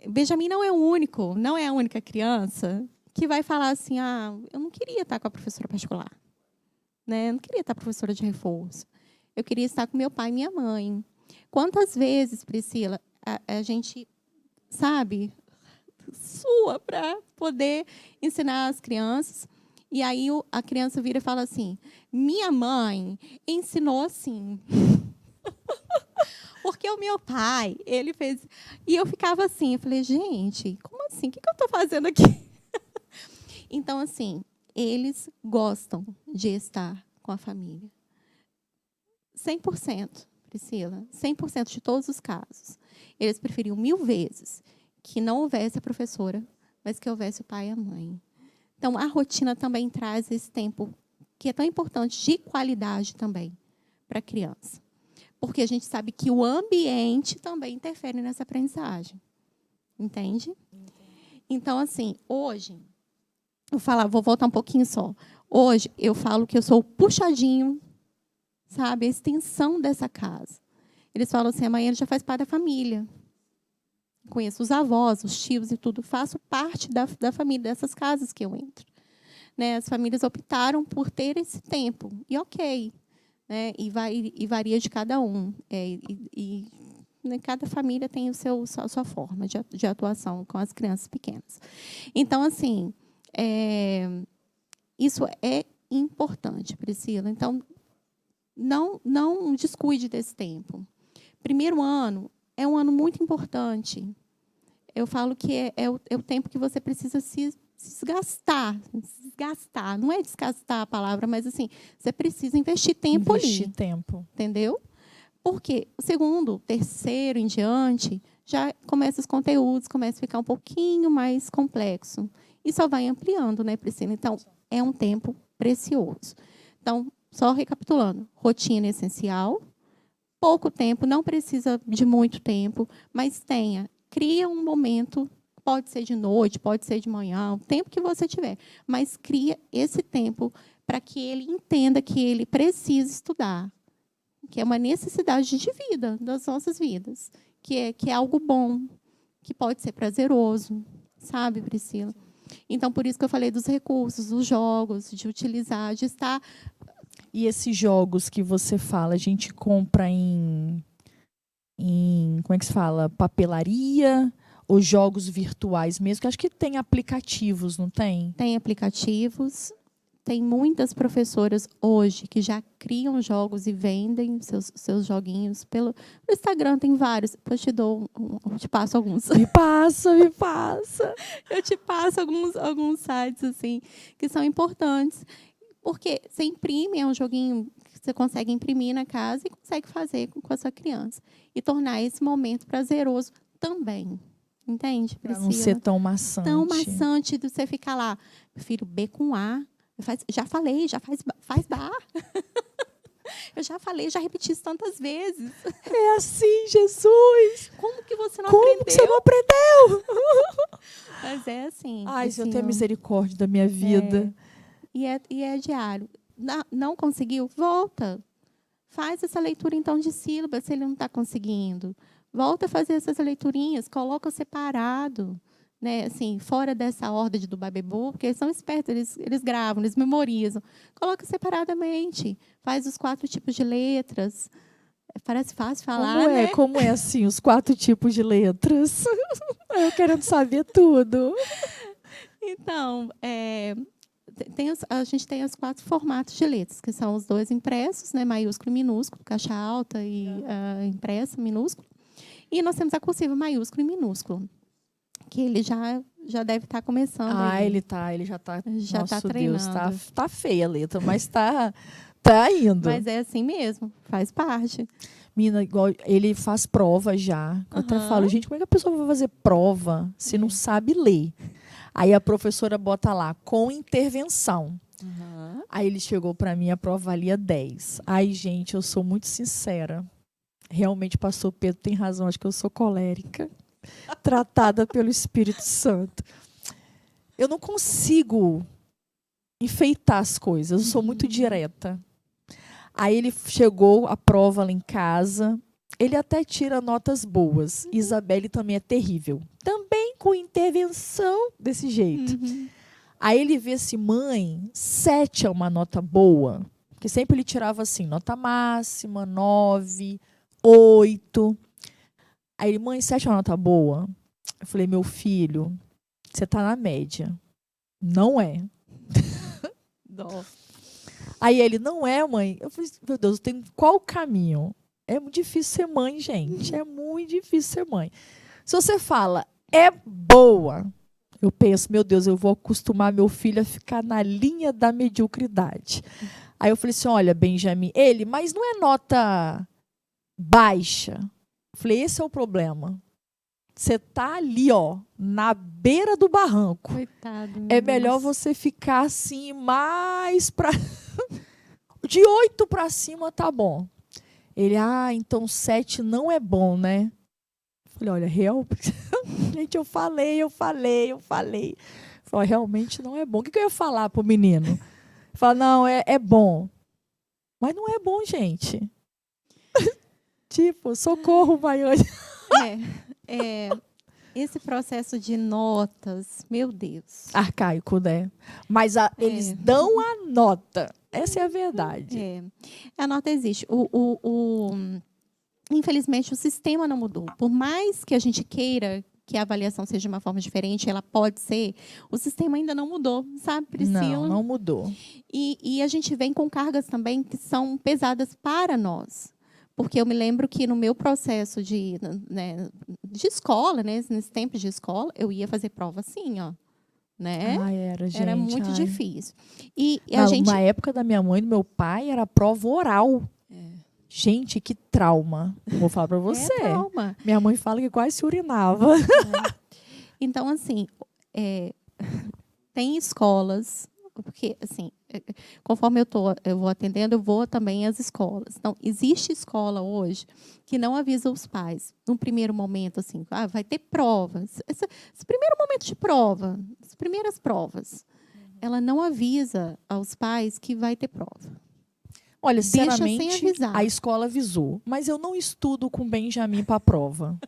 Speaker 2: Benjamin não é a única criança que vai falar assim, eu não queria estar com a professora particular, né? Eu não queria estar professora de reforço, eu queria estar com meu pai e minha mãe. Quantas vezes, Priscila, a gente, sabe, sua para poder ensinar as crianças. E aí a criança vira e fala assim, minha mãe ensinou assim. Porque o meu pai, ele fez... E eu ficava assim, eu falei, gente, como assim? O que eu estou fazendo aqui? Então, assim, eles gostam de estar com a família. 100%, Priscila, 100% de todos os casos. Eles preferiam 1000 vezes que não houvesse a professora, mas que houvesse o pai e a mãe. Então, a rotina também traz esse tempo que é tão importante, de qualidade também, para a criança. Porque a gente sabe que o ambiente também interfere nessa aprendizagem. Entende? Então, assim, hoje, vou voltar um pouquinho só. Hoje, eu falo que eu sou o puxadinho, sabe, a extensão dessa casa. Eles falam assim, amanhã ele já faz parte da família. Conheço os avós, os tios e tudo. Faço parte da família, dessas casas que eu entro. né, as famílias optaram por ter esse tempo. E ok, né, e varia de cada um. Né, cada família tem a sua forma de atuação com as crianças pequenas. Então, assim, isso é importante, Priscila. Então, não descuide desse tempo. Primeiro ano é um ano muito importante. Eu falo que é o tempo que você precisa se desgastar. Desgastar. Não é desgastar a palavra, mas assim, você precisa investir tempo ali.
Speaker 1: Investir tempo.
Speaker 2: Entendeu? Porque o segundo, terceiro em diante, já começa os conteúdos, começa a ficar um pouquinho mais complexo. E só vai ampliando, né, Priscila? Então, é um tempo precioso. Então, só recapitulando, rotina essencial, pouco tempo, não precisa de muito tempo, mas cria um momento, pode ser de noite, pode ser de manhã, o tempo que você tiver, mas cria esse tempo para que ele entenda que ele precisa estudar, que é uma necessidade de vida, das nossas vidas, que é algo bom, que pode ser prazeroso, sabe, Priscila? Então, por isso que eu falei dos recursos, dos jogos, de utilizar, de estar...
Speaker 1: E esses jogos que você fala, a gente compra em como é que se fala? Papelaria ou jogos virtuais mesmo? Que acho que tem aplicativos, não tem?
Speaker 2: Tem aplicativos. Tem muitas professoras hoje que já criam jogos e vendem seus joguinhos. Pelo Instagram tem vários. Depois eu te passo alguns.
Speaker 1: Me passa, me passa.
Speaker 2: Eu te passo alguns sites assim, que são importantes. Porque você imprime, é um joguinho que você consegue imprimir na casa e consegue fazer com a sua criança. E tornar esse momento prazeroso também. Entende, Priscila?
Speaker 1: Para não ser tão maçante.
Speaker 2: Tão maçante de você ficar lá. Meu filho, B com A. Já falei, já faz bar. Eu já falei, já repeti isso tantas vezes.
Speaker 1: É assim, Jesus!
Speaker 2: Como que você não
Speaker 1: aprendeu?
Speaker 2: Como
Speaker 1: que você não aprendeu?
Speaker 2: Mas é assim.
Speaker 1: Ai,
Speaker 2: assim,
Speaker 1: Senhor, tenha misericórdia da minha vida.
Speaker 2: E é diário. Não conseguiu? Volta. Faz essa leitura, então, de sílabas, se ele não está conseguindo. Volta a fazer essas leiturinhas, coloca separado. Né, assim, fora dessa ordem do Babebu, porque eles são espertos, eles gravam, eles memorizam. Coloca separadamente. Faz os 4 tipos de letras. Parece fácil falar, né?
Speaker 1: Como é assim, os 4 tipos de letras? Eu querendo saber tudo.
Speaker 2: Então, a gente tem os 4 formatos de letras, que são os 2 impressos, né, maiúsculo e minúsculo, caixa alta e impressa, minúsculo. E nós temos a cursiva maiúsculo e minúsculo, que ele já deve estar começando.
Speaker 1: Ele já está.
Speaker 2: Já
Speaker 1: Nossa,
Speaker 2: treinando.
Speaker 1: Deus, tá feia a letra, mas tá indo.
Speaker 2: Mas é assim mesmo, faz parte.
Speaker 1: Mina, igual ele faz prova já. Eu até falo, gente, como é que a pessoa vai fazer prova se não sabe ler? Aí a professora bota lá, com intervenção. Aí ele chegou para mim, a prova valia 10. Ai, gente, eu sou muito sincera. Realmente, pastor Pedro tem razão, acho que eu sou colérica. Tratada pelo Espírito Santo. Eu não consigo enfeitar as coisas, eu sou muito direta. Aí ele chegou, a prova lá em casa, ele até tira notas boas. Isabelle também é terrível. Também com intervenção desse jeito. Aí ele vê assim, mãe, 7 é uma nota boa. Porque sempre ele tirava assim, nota máxima, 9, 8. Aí ele, mãe, 7 é uma nota boa? Eu falei, meu filho, você tá na média. Não é. Aí ele, não é, mãe? Eu falei, meu Deus, tem qual caminho? É muito difícil ser mãe, gente. É muito difícil ser mãe. Se você fala, é boa, eu penso, meu Deus, eu vou acostumar meu filho a ficar na linha da mediocridade. Aí eu falei assim, olha, Benjamin, mas não é nota baixa. Eu falei, esse é o problema. Você tá ali, ó, na beira do barranco.
Speaker 2: Coitado,
Speaker 1: é melhor você ficar assim, mais pra... De 8 para cima tá bom. Ele, então 7 não é bom, né? Eu falei, olha, realmente... Gente, eu falei. Falei, realmente não é bom. O que eu ia falar pro menino? Falar, não, é bom. Mas não é bom, gente. Tipo, socorro, Maiane.
Speaker 2: Esse processo de notas, meu Deus.
Speaker 1: Arcaico, né? Mas eles dão a nota. Essa é a verdade.
Speaker 2: A nota existe. Infelizmente, o sistema não mudou. Por mais que a gente queira que a avaliação seja de uma forma diferente, ela pode ser, o sistema ainda não mudou, sabe, Priscila?
Speaker 1: Não mudou.
Speaker 2: E a gente vem com cargas também que são pesadas para nós. Porque eu me lembro que no meu processo de escola, né, nesse tempo de escola, eu ia fazer prova assim, ó. Né?
Speaker 1: Era, gente.
Speaker 2: Era muito difícil.
Speaker 1: Na época da minha mãe e do meu pai, era prova oral. Gente, que trauma. Vou falar para você.
Speaker 2: Trauma.
Speaker 1: Minha mãe fala que quase se urinava.
Speaker 2: Então, assim, tem escolas, porque, assim, conforme eu vou atendendo, eu vou também às escolas. Então, existe escola hoje que não avisa os pais. Num primeiro momento, assim, vai ter provas. Esse primeiro momento de prova, as primeiras provas, ela não avisa aos pais que vai ter prova.
Speaker 1: Olha, sinceramente, a escola avisou. Mas eu não estudo com Benjamin para a prova.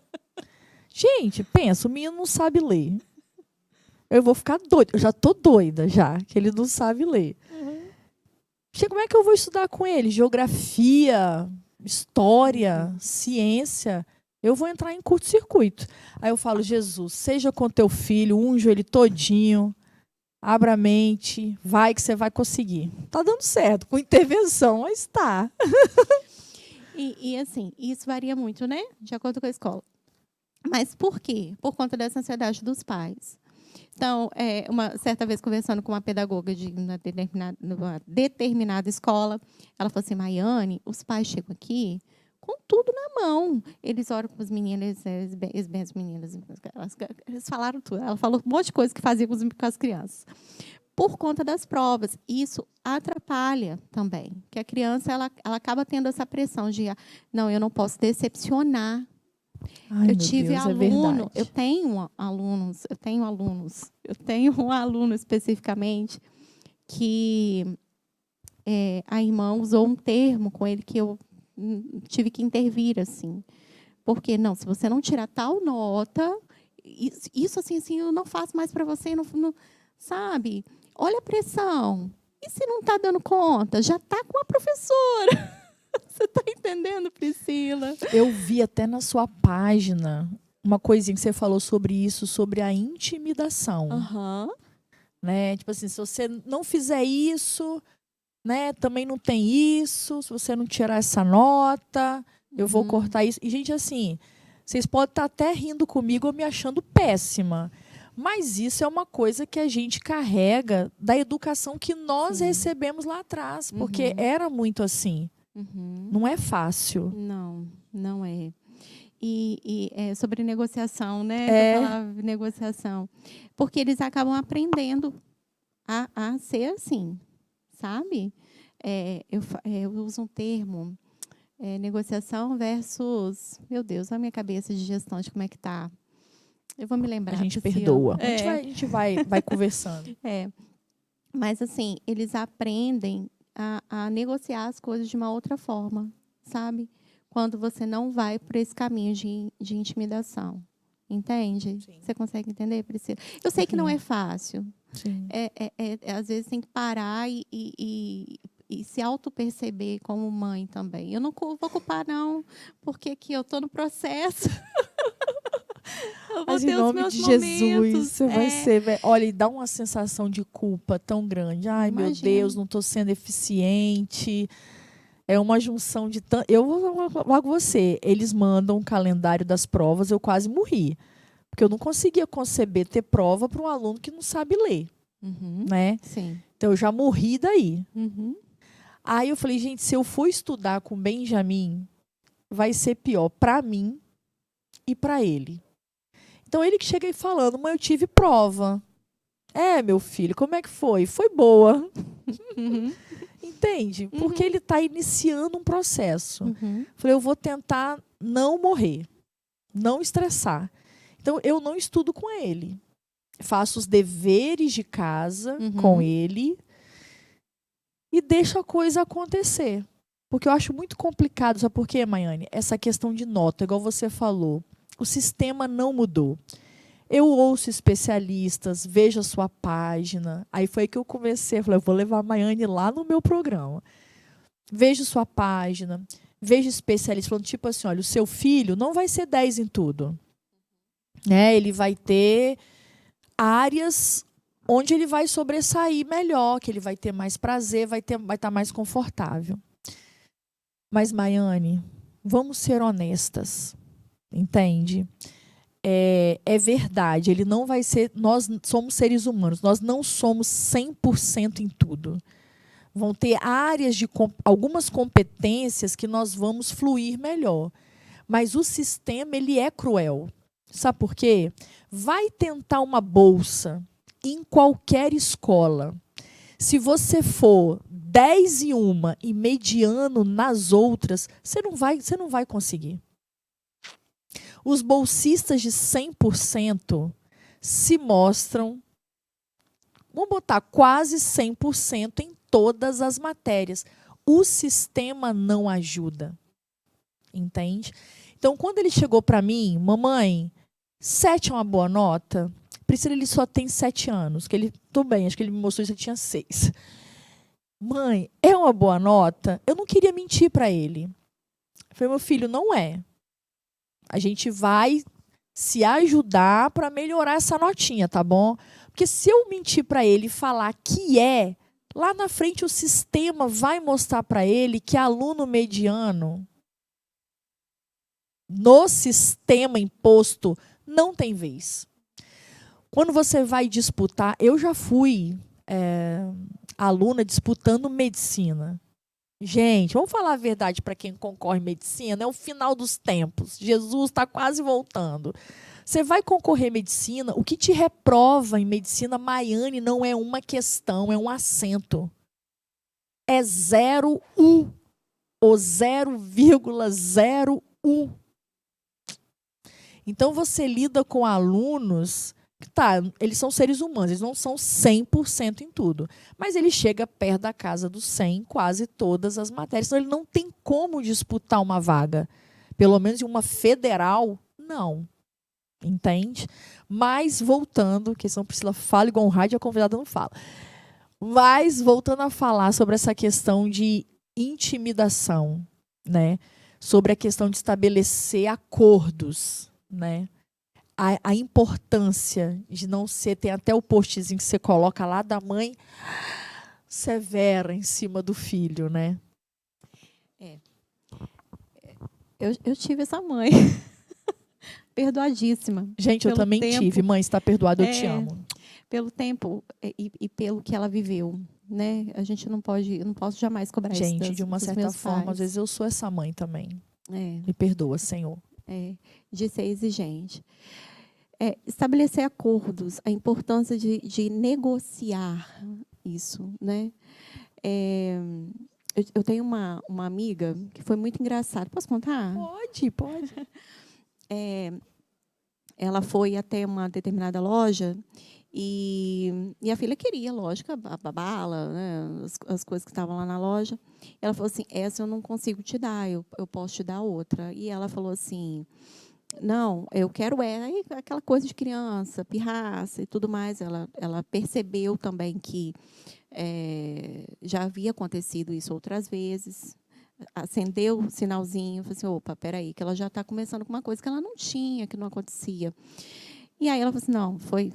Speaker 1: Gente, pensa, o menino não sabe ler. Eu vou ficar doida. Eu já estou doida, já, que ele não sabe ler. Como é que eu vou estudar com ele? Geografia, história, ciência. Eu vou entrar em curto-circuito. Aí eu falo, Jesus, seja com teu filho, unge ele todinho. Abra a mente, vai que você vai conseguir. Tá dando certo, com intervenção, mas está.
Speaker 2: E assim, isso varia muito, né? De acordo com a escola. Mas por quê? Por conta dessa ansiedade dos pais. Então, uma certa vez, conversando com uma pedagoga de uma determinada escola, ela falou assim, Maiane, os pais chegam aqui com tudo na mão. Eles oram com as meninas, as meninas, eles falaram tudo. Ela falou um monte de coisa que fazia com as crianças. Por conta das provas. Isso atrapalha também. Que a criança ela acaba tendo essa pressão de, não, eu não posso decepcionar. Eu tive aluno, eu tenho um aluno especificamente que a irmã usou um termo com ele que eu tive que intervir, assim. Porque, não, se você não tirar tal nota, isso assim, eu não faço mais para você, não, sabe? Olha a pressão. E se não está dando conta? Já está com a professora. Você está entendendo, Priscila?
Speaker 1: Eu vi até na sua página uma coisinha que você falou sobre isso, sobre a intimidação. Né? Tipo assim, se você não fizer isso, né, também não tem isso, se você não tirar essa nota, eu vou cortar isso. E, gente, assim, vocês podem estar até rindo comigo ou me achando péssima, mas isso é uma coisa que a gente carrega da educação que nós recebemos lá atrás, porque era muito assim. Não é fácil.
Speaker 2: Não, não é. E sobre negociação, né? Negociação. Porque eles acabam aprendendo a ser assim, sabe? Eu uso um termo, negociação versus... Meu Deus, a minha cabeça de gestão de como é que está. Eu vou me lembrar.
Speaker 1: A gente perdoa. A gente vai conversando.
Speaker 2: Mas, assim, eles aprendem a negociar as coisas de uma outra forma, sabe? Quando você não vai por esse caminho de intimidação. Entende?
Speaker 1: Sim.
Speaker 2: Você consegue entender, Priscila? Eu sei que não é fácil.
Speaker 1: Sim.
Speaker 2: Às vezes tem que parar e se auto-perceber como mãe também. Eu não vou culpar, não, porque aqui eu estou no processo. Eu vou
Speaker 1: Mas
Speaker 2: ter
Speaker 1: em nome
Speaker 2: os meus
Speaker 1: de
Speaker 2: momentos.
Speaker 1: Jesus, você vai ser... Olha, e dá uma sensação de culpa tão grande. Ai,
Speaker 2: Imagina.
Speaker 1: meu Deus, não estou sendo eficiente. É uma junção de... Eu vou falar com você. Eles mandam um calendário das provas, eu quase morri. Porque eu não conseguia conceber ter prova para um aluno que não sabe ler. Né?
Speaker 2: Sim.
Speaker 1: Então, eu já morri daí. Aí eu falei, gente, se eu for estudar com Benjamin, vai ser pior para mim e para ele. Então, ele que chega aí falando, mãe, eu tive prova. Meu filho, como é que foi? Foi boa. Entende? Porque ele está iniciando um processo. Falei, eu vou tentar não morrer, não estressar. Então, eu não estudo com ele. Faço os deveres de casa com ele e deixo a coisa acontecer. Porque eu acho muito complicado. Sabe por quê, Maiane? Essa questão de nota, igual você falou. O sistema não mudou. Eu ouço especialistas, vejo a sua página. Aí foi que eu comecei, eu falei, eu vou levar a Maiane lá no meu programa. Vejo sua página, vejo especialistas falando, tipo assim, olha, o seu filho não vai ser 10 em tudo. Né? Ele vai ter áreas onde ele vai sobressair melhor, que ele vai ter mais prazer, vai estar mais confortável. Mas, Maiane, vamos ser honestas, entende? É verdade, ele não vai ser... Nós somos seres humanos, nós não somos 100% em tudo. Vão ter áreas de algumas competências que nós vamos fluir melhor. Mas o sistema, ele é cruel. Sabe por quê? Vai tentar uma bolsa em qualquer escola. Se você for 10 em uma e mediano nas outras, você não vai conseguir. Os bolsistas de 100% se mostram, vamos botar, quase 100% em todas as matérias. O sistema não ajuda. Entende? Então, quando ele chegou para mim, mamãe, 7 é uma boa nota? Priscila, ele só tem 7 anos. Tudo bem, acho que ele me mostrou que ele tinha 6. Mãe, é uma boa nota? Eu não queria mentir para ele. Eu falei, meu filho, não é. A gente vai se ajudar para melhorar essa notinha, tá bom? Porque se eu mentir para ele e falar que é, lá na frente o sistema vai mostrar para ele que aluno mediano, no sistema imposto, não tem vez. Quando você vai disputar, eu já fui aluna disputando medicina. Gente, vamos falar a verdade para quem concorre em medicina, é o final dos tempos. Jesus está quase voltando. Você vai concorrer em medicina, o que te reprova em medicina, Maiane, não é uma questão, é um acento. É 0,1 ou 0,01. Então, você lida com alunos que, eles são seres humanos, eles não são 100% em tudo. Mas ele chega perto da casa dos 100 em quase todas as matérias. Então, ele não tem como disputar uma vaga. Pelo menos em uma federal, não. Entende? Mas, voltando, que senão Priscila fala igual um rádio, a convidada não fala. Mas, voltando a falar sobre essa questão de intimidação, né? Sobre a questão de estabelecer acordos, né? A importância de não ser, tem até o postzinho que você coloca lá da mãe severa em cima do filho, né?
Speaker 2: Eu tive essa mãe. Perdoadíssima.
Speaker 1: Gente, eu também tive. Mãe, está perdoada, eu te amo.
Speaker 2: Pelo tempo e pelo que ela viveu, né? A gente não posso jamais cobrar isso.
Speaker 1: Gente, de uma certa forma, às vezes eu sou essa mãe também. Me perdoa, Senhor.
Speaker 2: De ser exigente. Estabelecer acordos, a importância de negociar isso, né? Eu tenho uma amiga que foi muito engraçada. Posso contar?
Speaker 1: Pode.
Speaker 2: Ela foi até uma determinada loja e a filha queria, lógico, a bala, né, as coisas que estavam lá na loja. Ela falou assim, essa eu não consigo te dar, eu posso te dar outra. E ela falou assim, não, eu quero aí aquela coisa de criança, pirraça e tudo mais. Ela percebeu também que já havia acontecido isso outras vezes. Acendeu o sinalzinho, falou assim, opa, peraí, que ela já está começando com uma coisa que ela não tinha, que não acontecia. E aí ela falou assim, não, foi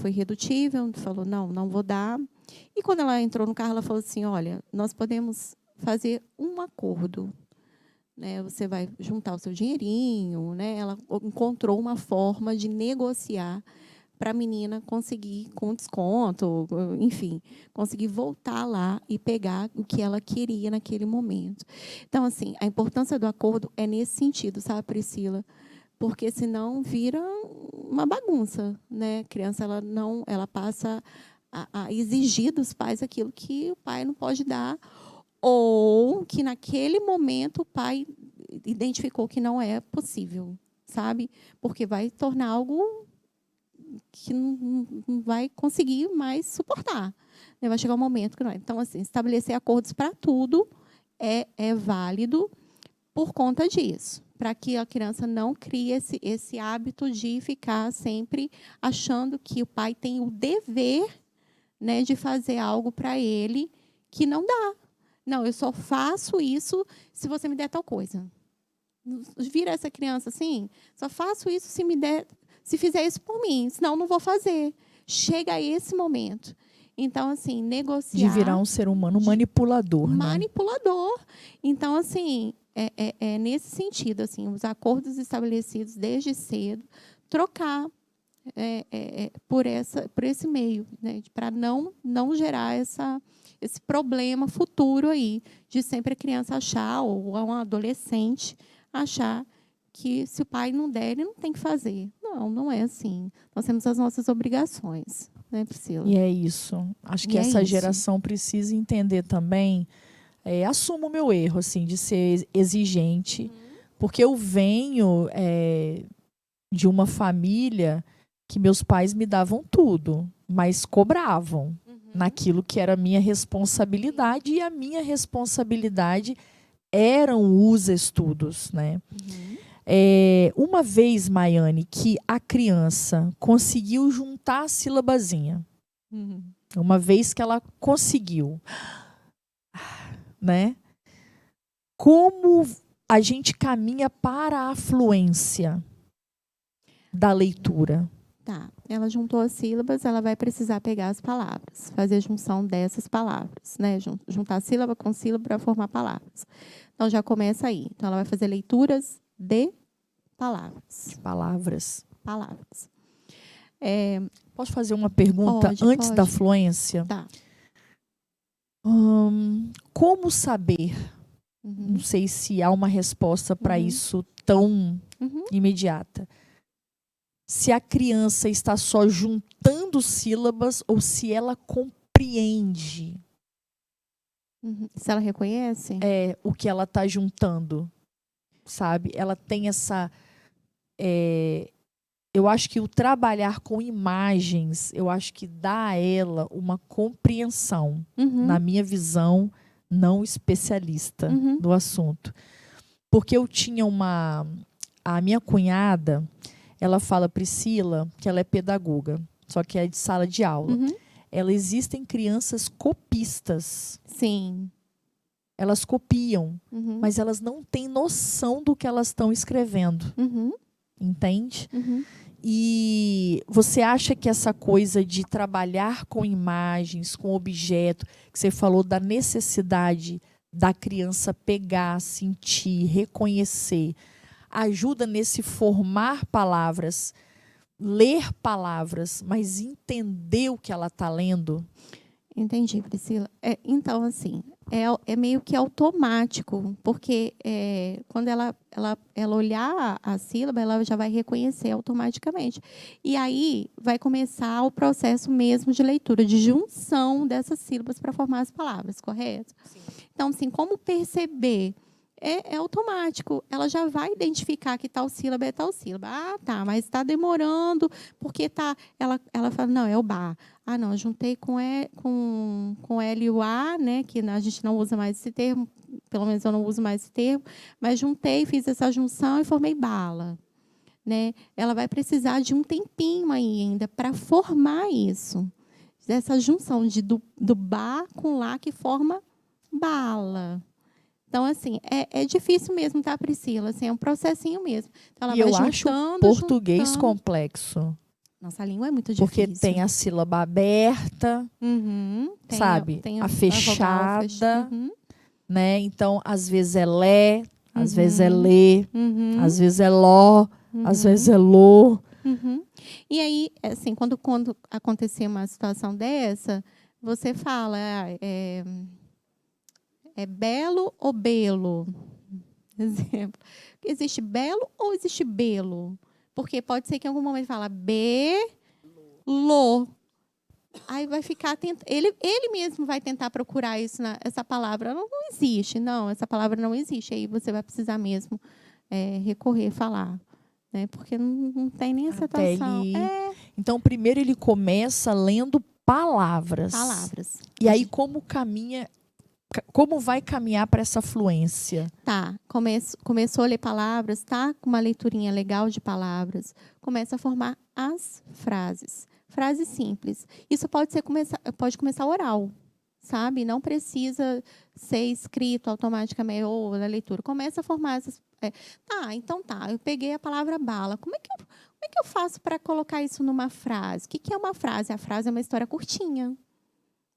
Speaker 2: irredutível, falou, não vou dar. E quando ela entrou no carro, ela falou assim, olha, nós podemos fazer um acordo, né? Você vai juntar o seu dinheirinho, né? Ela encontrou uma forma de negociar para a menina conseguir, com desconto, enfim, conseguir voltar lá e pegar o que ela queria naquele momento. Então, assim, a importância do acordo é nesse sentido, sabe, Priscila? Porque senão vira uma bagunça, né? A criança ela passa a exigir dos pais aquilo que o pai não pode dar, ou que naquele momento o pai identificou que não é possível, sabe? Porque vai tornar algo que não vai conseguir mais suportar. Vai chegar um momento que não é. Então, assim, estabelecer acordos para tudo é válido por conta disso. para que a criança não crie esse hábito de ficar sempre achando que o pai tem o dever, né, de fazer algo para ele que não dá. Não, eu só faço isso se você me der tal coisa. Vira essa criança assim, só faço isso se fizer isso por mim, senão não vou fazer. Chega a esse momento. Então, assim, negociar...
Speaker 1: De virar um ser humano manipulador, né?
Speaker 2: Manipulador. Então, assim, é nesse sentido, assim, os acordos estabelecidos desde cedo, trocar por esse meio, né, para não gerar esse problema futuro aí, de sempre a criança achar, ou um adolescente achar que se o pai não der, ele não tem que fazer. Não é assim. Nós temos as nossas obrigações, né, Priscila?
Speaker 1: E é isso. Acho que essa geração precisa entender também, assumo o meu erro, assim, de ser exigente, porque eu venho de uma família que meus pais me davam tudo, mas cobravam naquilo que era a minha responsabilidade, e a minha responsabilidade eram os estudos, né? Uma vez, Maiane, que a criança conseguiu juntar a sílabazinha, uma vez que ela conseguiu, né? Como a gente caminha para a fluência da leitura?
Speaker 2: Tá, ela juntou as sílabas, ela vai precisar pegar as palavras, fazer a junção dessas palavras, né? Juntar sílaba com sílaba para formar palavras. Então, já começa aí. Então, ela vai fazer leituras de palavras.
Speaker 1: Palavras.
Speaker 2: Posso
Speaker 1: fazer uma pergunta antes da fluência?
Speaker 2: Tá.
Speaker 1: Como saber? Não sei se há uma resposta para isso tão imediata. Se a criança está só juntando sílabas ou se ela compreende.
Speaker 2: Se ela reconhece?
Speaker 1: O que ela está juntando, sabe? Ela tem essa... eu acho que o trabalhar com imagens, eu acho que dá a ela uma compreensão, na minha visão, não especialista do assunto. Porque eu tinha a minha cunhada, ela fala, Priscila, que ela é pedagoga, só que é de sala de aula. Existem crianças copistas.
Speaker 2: Sim.
Speaker 1: Elas copiam, mas elas não têm noção do que elas estão escrevendo. Entende? E você acha que essa coisa de trabalhar com imagens, com objeto, que você falou da necessidade da criança pegar, sentir, reconhecer, ajuda nesse formar palavras, ler palavras, mas entender o que ela está lendo?
Speaker 2: Entendi, Priscila. Então, assim, é meio que automático, porque quando ela olhar a sílaba, ela já vai reconhecer automaticamente. E aí vai começar o processo mesmo de leitura, de junção dessas sílabas para formar as palavras, correto? Sim. Então, assim, como perceber? É automático. Ela já vai identificar que tal sílaba é tal sílaba. Ah, tá, mas está demorando, porque tá. Ela fala, não, é o bar. Ah, não, eu juntei com L e o A, né? Que a gente não usa mais esse termo, pelo menos eu não uso mais esse termo, mas juntei, fiz essa junção e formei bala. Né? Ela vai precisar de um tempinho ainda para formar isso. Dessa junção do bar com lá que forma bala. Então, assim, é difícil mesmo, tá, Priscila? Assim, é um processinho mesmo. Então, ela vai
Speaker 1: eu acho o português complexo.
Speaker 2: Nossa, a língua é muito difícil.
Speaker 1: Porque tem a sílaba aberta, sabe?
Speaker 2: Tem
Speaker 1: a fechada, né? Então, às vezes é lé, às vezes é lê, às vezes é ló, às vezes é lô.
Speaker 2: E aí, assim, quando acontecer uma situação dessa, você fala... É belo ou belo? Exemplo. Existe belo ou existe belo? Porque pode ser que em algum momento fala lo. Aí vai ficar ele mesmo vai tentar procurar isso essa palavra não existe, não, essa palavra não existe. Aí você vai precisar mesmo recorrer, falar, né? Porque não tem nem aceitação.
Speaker 1: Então, primeiro ele começa lendo palavras.
Speaker 2: Palavras.
Speaker 1: E aí como caminha como vai caminhar para essa fluência?
Speaker 2: Tá, começou a ler palavras, tá com uma leiturinha legal de palavras, começa a formar as frases. Frases simples. Isso pode começar oral, sabe? Não precisa ser escrito automaticamente ou na leitura. Começa a formar essas... então tá, eu peguei a palavra bala. Como é que eu faço para colocar isso numa frase? O que é uma frase? A frase é uma história curtinha,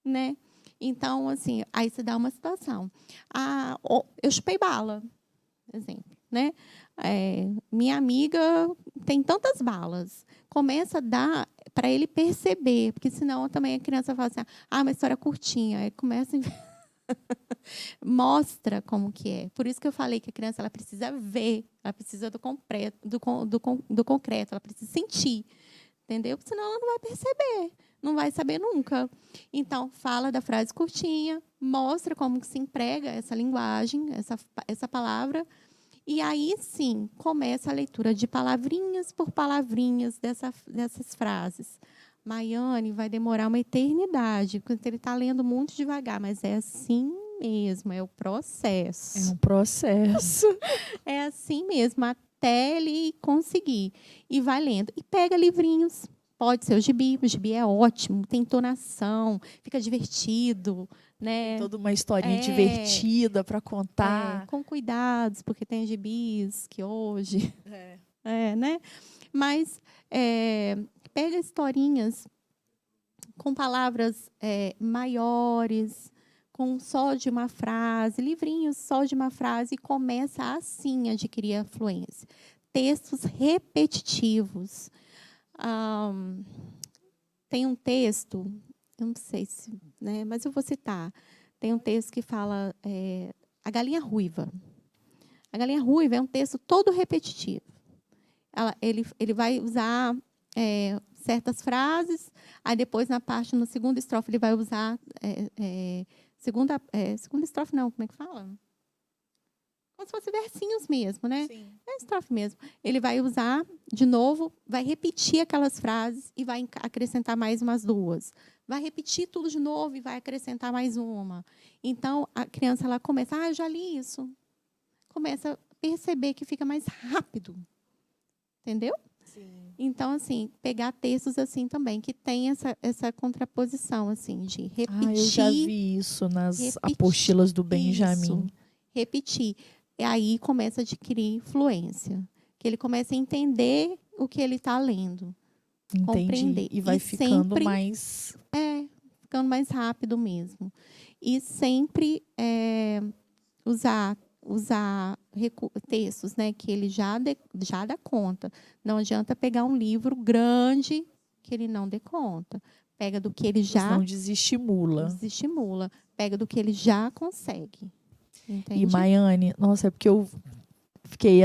Speaker 2: né? Então, assim, aí você dá uma situação. Eu chupei bala, exemplo, né? Minha amiga tem tantas balas. Começa a dar para ele perceber, porque senão também a criança fala assim, uma história curtinha. Aí começa a... mostra como que é. Por isso que eu falei que a criança ela precisa ver, ela precisa do concreto, ela precisa sentir. Entendeu? Senão ela não vai perceber, não vai saber nunca. Então, fala da frase curtinha, mostra como que se emprega essa linguagem, essa palavra, e aí sim começa a leitura de palavrinhas por palavrinhas dessas frases. Maiane vai demorar uma eternidade, porque ele está lendo muito devagar, mas é assim mesmo, é o processo.
Speaker 1: É um processo.
Speaker 2: É assim mesmo, até ele conseguir. E vai lendo. E pega livrinhos. Pode ser o gibi é ótimo, tem entonação, fica divertido. Né?
Speaker 1: Toda uma historinha divertida para contar.
Speaker 2: Com cuidados, porque tem gibis que hoje... né? Mas pega historinhas com palavras maiores, com só de uma frase, livrinhos só de uma frase, e começa assim a adquirir a fluência. Textos repetitivos. Tem um texto, eu não sei se, né, mas eu vou citar. Tem um texto que fala A Galinha Ruiva. A Galinha Ruiva é um texto todo repetitivo. Ele vai usar certas frases, aí depois, na segunda estrofe, ele vai usar... segunda estrofe, não, como é que fala? Como se fosse versinhos mesmo, né?
Speaker 1: Sim.
Speaker 2: É estrofe mesmo. Ele vai usar, de novo, vai repetir aquelas frases e vai acrescentar mais umas duas. Vai repetir tudo de novo e vai acrescentar mais uma. Então, a criança ela começa, eu já li isso. Começa a perceber que fica mais rápido. Entendeu?
Speaker 1: Sim.
Speaker 2: Então, assim, pegar textos assim também, que tem essa contraposição, assim, de repetir.
Speaker 1: Eu já vi isso nas apostilas do Benjamin.
Speaker 2: Isso, repetir. E aí começa a adquirir fluência. Que ele começa a entender o que ele está lendo.
Speaker 1: Entendi.
Speaker 2: Compreender.
Speaker 1: E vai ficando
Speaker 2: sempre,
Speaker 1: mais...
Speaker 2: ficando mais rápido mesmo. E sempre usar textos, né, que ele já dá conta. Não adianta pegar um livro grande que ele não dê conta. Pega do que ele já...
Speaker 1: Não desestimula.
Speaker 2: Desestimula. Pega do que ele já consegue. Entende?
Speaker 1: E, Maiane, nossa, é porque eu fiquei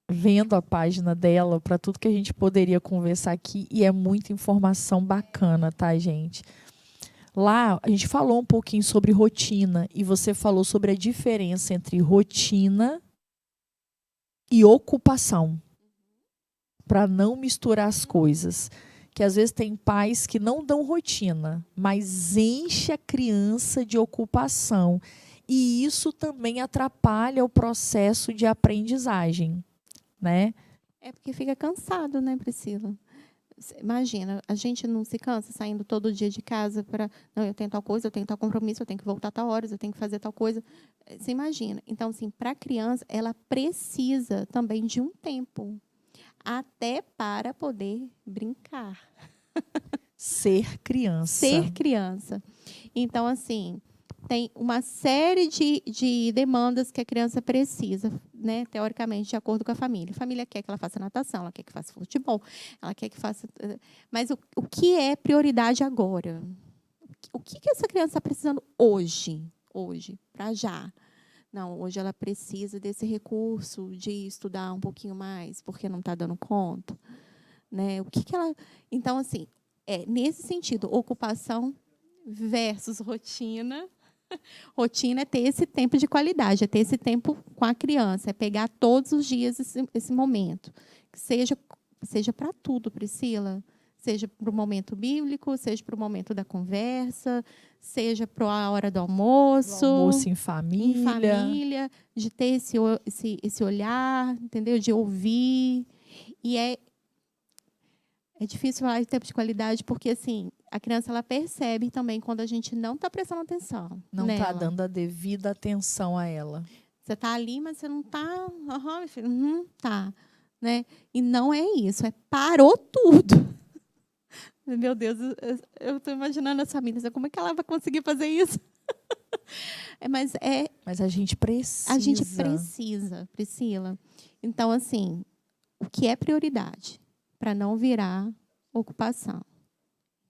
Speaker 1: vendo a página dela para tudo que a gente poderia conversar aqui, e é muita informação bacana, tá, gente? Lá, a gente falou um pouquinho sobre rotina, e você falou sobre a diferença entre rotina e ocupação, para não misturar as coisas. Que às vezes tem pais que não dão rotina, mas enche a criança de ocupação. E isso também atrapalha o processo de aprendizagem, né?
Speaker 2: É porque fica cansado, né, Priscila? Imagina, a gente não se cansa saindo todo dia de casa para... Não, eu tenho tal coisa, eu tenho tal compromisso, eu tenho que voltar a tal horas, eu tenho que fazer tal coisa. Você imagina. Então, assim, para a criança, ela precisa também de um tempo. Até para poder brincar.
Speaker 1: Ser criança.
Speaker 2: Ser criança. Então, assim... Tem uma série de demandas que a criança precisa, né, teoricamente, de acordo com a família. A família quer que ela faça natação, ela quer que faça futebol, ela quer que faça... Mas o que é prioridade agora? O que essa criança está precisando hoje, para já? Não, hoje ela precisa desse recurso de estudar um pouquinho mais, porque não está dando conta. Né? O que ela... Então, assim, nesse sentido, ocupação versus rotina... Rotina é ter esse tempo de qualidade, é ter esse tempo com a criança, é pegar todos os dias esse momento. Que seja para tudo, Priscila. Seja para o momento bíblico, seja para o momento da conversa, seja para a hora do almoço.
Speaker 1: Almoço em
Speaker 2: Em
Speaker 1: família.
Speaker 2: família, de ter esse olhar, entendeu? De ouvir. E é difícil falar de tempo de qualidade, porque assim, a criança ela percebe também quando a gente não está prestando atenção
Speaker 1: Não está
Speaker 2: nela.
Speaker 1: dando a devida atenção a ela.
Speaker 2: Você está ali, mas você não está. Aham, meu filho, tá. Né? E não é isso, parou tudo. Meu Deus, eu estou imaginando essa menina, como é que ela vai conseguir fazer isso? Mas
Speaker 1: a gente precisa.
Speaker 2: A gente precisa, Priscila. Então, assim, o que é prioridade para não virar ocupação?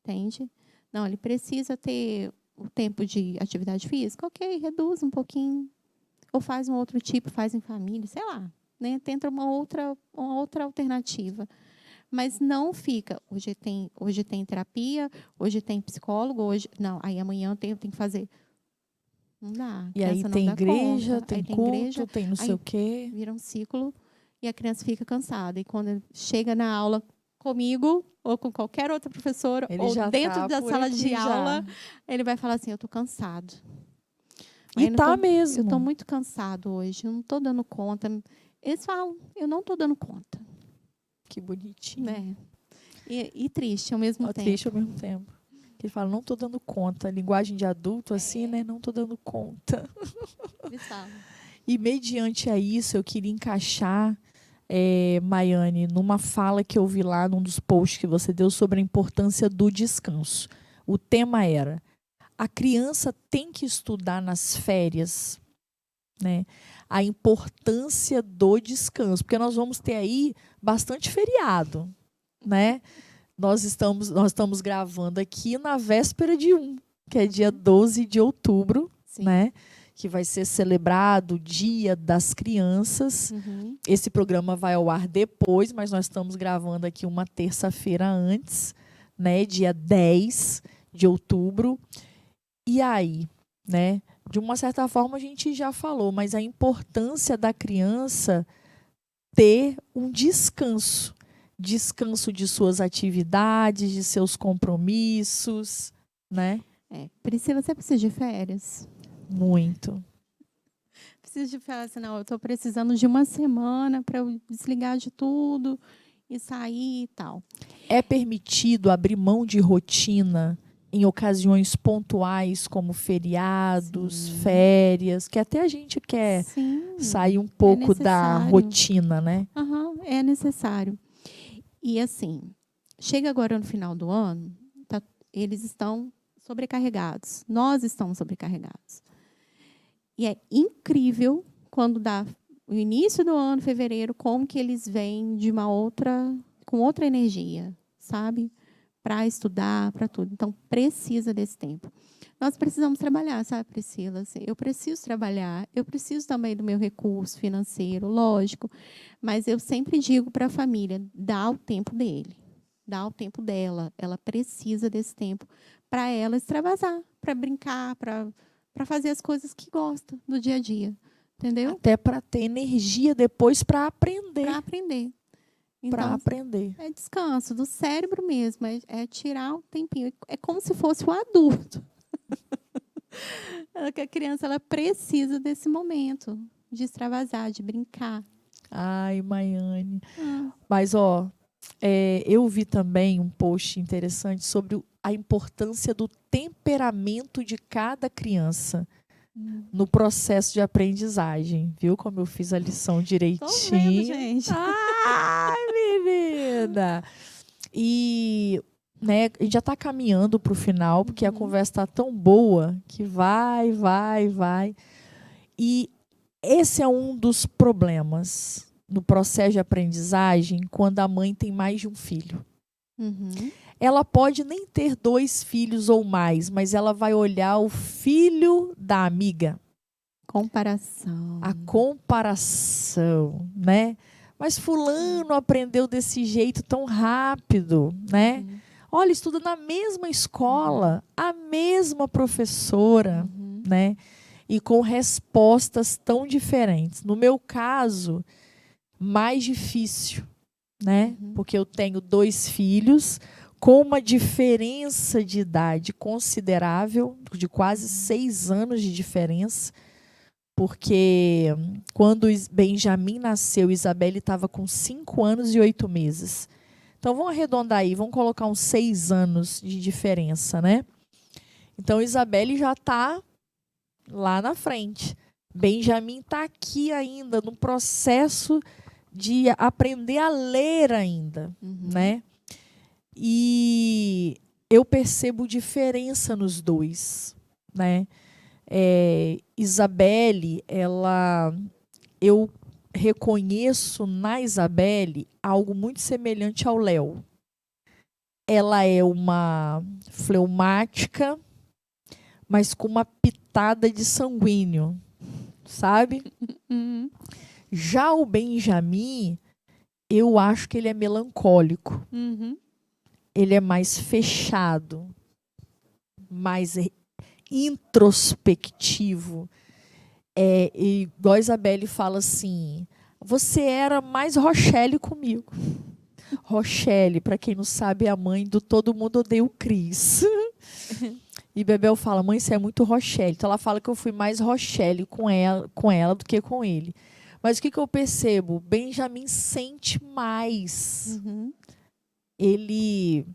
Speaker 2: Entende? Não, ele precisa ter o tempo de atividade física? Ok, reduz um pouquinho. Ou faz um outro tipo, faz em família, sei lá. Né? Tenta uma outra alternativa. Mas não fica, hoje tem terapia, hoje tem psicólogo, não, aí amanhã tem que fazer. Não dá.
Speaker 1: E aí tem igreja, tem culto,
Speaker 2: igreja,
Speaker 1: tem não sei o quê.
Speaker 2: Vira um ciclo e a criança fica cansada. E quando chega na aula comigo, ou com qualquer outra professora,
Speaker 1: Ele
Speaker 2: ou
Speaker 1: já
Speaker 2: dentro
Speaker 1: tá
Speaker 2: da
Speaker 1: por
Speaker 2: sala
Speaker 1: aqui
Speaker 2: de
Speaker 1: já.
Speaker 2: aula, ele vai falar assim, eu estou cansado.
Speaker 1: E tá mesmo.
Speaker 2: Eu estou muito cansado hoje, eu não estou dando conta. Eles falam, eu não estou dando conta.
Speaker 1: Que bonitinho.
Speaker 2: Né? E triste ao mesmo tempo.
Speaker 1: Triste ao mesmo tempo. Ele fala, não estou dando conta. Linguagem de adulto, assim, né? Não estou dando conta. E mediante a isso, eu queria encaixar, Maiane, numa fala que eu vi lá, num dos posts que você deu sobre a importância do descanso. O tema era, a criança tem que estudar nas férias, né? A importância do descanso, porque nós vamos ter aí bastante feriado, né? Nós estamos gravando aqui na véspera de que é dia 12 de outubro,
Speaker 2: Sim.
Speaker 1: né? Que vai ser celebrado o Dia das Crianças.
Speaker 2: Uhum.
Speaker 1: Esse programa vai ao ar depois, mas nós estamos gravando aqui uma terça-feira antes, né? Dia 10 de outubro. E aí, né? De uma certa forma a gente já falou, mas a importância da criança ter um descanso. Descanso de suas atividades, de seus compromissos, né?
Speaker 2: Priscila, você precisa de férias?
Speaker 1: Muito.
Speaker 2: Preciso de férias, assim, não, eu estou precisando de uma semana para eu desligar de tudo e sair e tal.
Speaker 1: É permitido abrir mão de rotina em ocasiões pontuais, como feriados,
Speaker 2: Sim.
Speaker 1: férias, que até a gente quer sair um pouco da rotina, né?
Speaker 2: Uhum, é necessário. E assim, chega agora no final do ano, eles estão sobrecarregados. Nós estamos sobrecarregados. E é incrível quando dá o início do ano, fevereiro, como que eles vêm com outra energia, sabe? Para estudar, para tudo. Então, precisa desse tempo. Nós precisamos trabalhar, sabe, Priscila? Assim, eu preciso trabalhar, eu preciso também do meu recurso financeiro, lógico, mas eu sempre digo para a família, dá o tempo dele, dá o tempo dela. Ela precisa desse tempo para ela extravasar, para brincar, para fazer as coisas que gosta do dia a dia. Entendeu?
Speaker 1: Até para ter energia depois para aprender.
Speaker 2: Para aprender.
Speaker 1: Para aprender.
Speaker 2: É descanso do cérebro mesmo, é tirar um tempinho. É como se fosse um adulto. A criança ela precisa desse momento de extravasar, de brincar.
Speaker 1: Ai, Maiane. Mas, eu vi também um post interessante sobre a importância do temperamento de cada criança no processo de aprendizagem. Viu como eu fiz a lição direitinho?
Speaker 2: Tô vendo, gente.
Speaker 1: Ai, menina! E né, a gente já está caminhando para o final, porque a conversa está tão boa que vai. E esse é um dos problemas no processo de aprendizagem quando a mãe tem mais de um filho.
Speaker 2: Uhum.
Speaker 1: Ela pode nem ter 2 filhos ou mais, mas ela vai olhar o filho da amiga.
Speaker 2: Comparação.
Speaker 1: A comparação, né? Mas fulano aprendeu desse jeito tão rápido, né?
Speaker 2: Uhum.
Speaker 1: Olha, estuda na mesma escola, a mesma professora, né? E com respostas tão diferentes. No meu caso, mais difícil, né? Porque eu tenho 2 filhos com uma diferença de idade considerável, de quase 6 anos de diferença, porque quando Benjamin nasceu, Isabelle estava com 5 anos e 8 meses. Então, vamos arredondar aí, vamos colocar uns 6 anos de diferença, né? Então, Isabelle já está lá na frente. Benjamin está aqui ainda, no processo de aprender a ler ainda, né? E eu percebo diferença nos dois, né? Isabelle, eu reconheço na Isabelle algo muito semelhante ao Léo. Ela é uma fleumática, mas com uma pitada de sanguíneo, sabe? Já o Benjamin, eu acho que ele é melancólico. Ele é mais fechado, mais introspectivo. Igual a Isabelle fala assim, você era mais Rochelle comigo. Rochelle, para quem não sabe, é a mãe do Todo Mundo Odeia o Cris. E Bebel fala, mãe, você é muito Rochelle. Então ela fala que eu fui mais Rochelle com ela do que com ele. Mas o que eu percebo? Benjamin sente mais. Ele,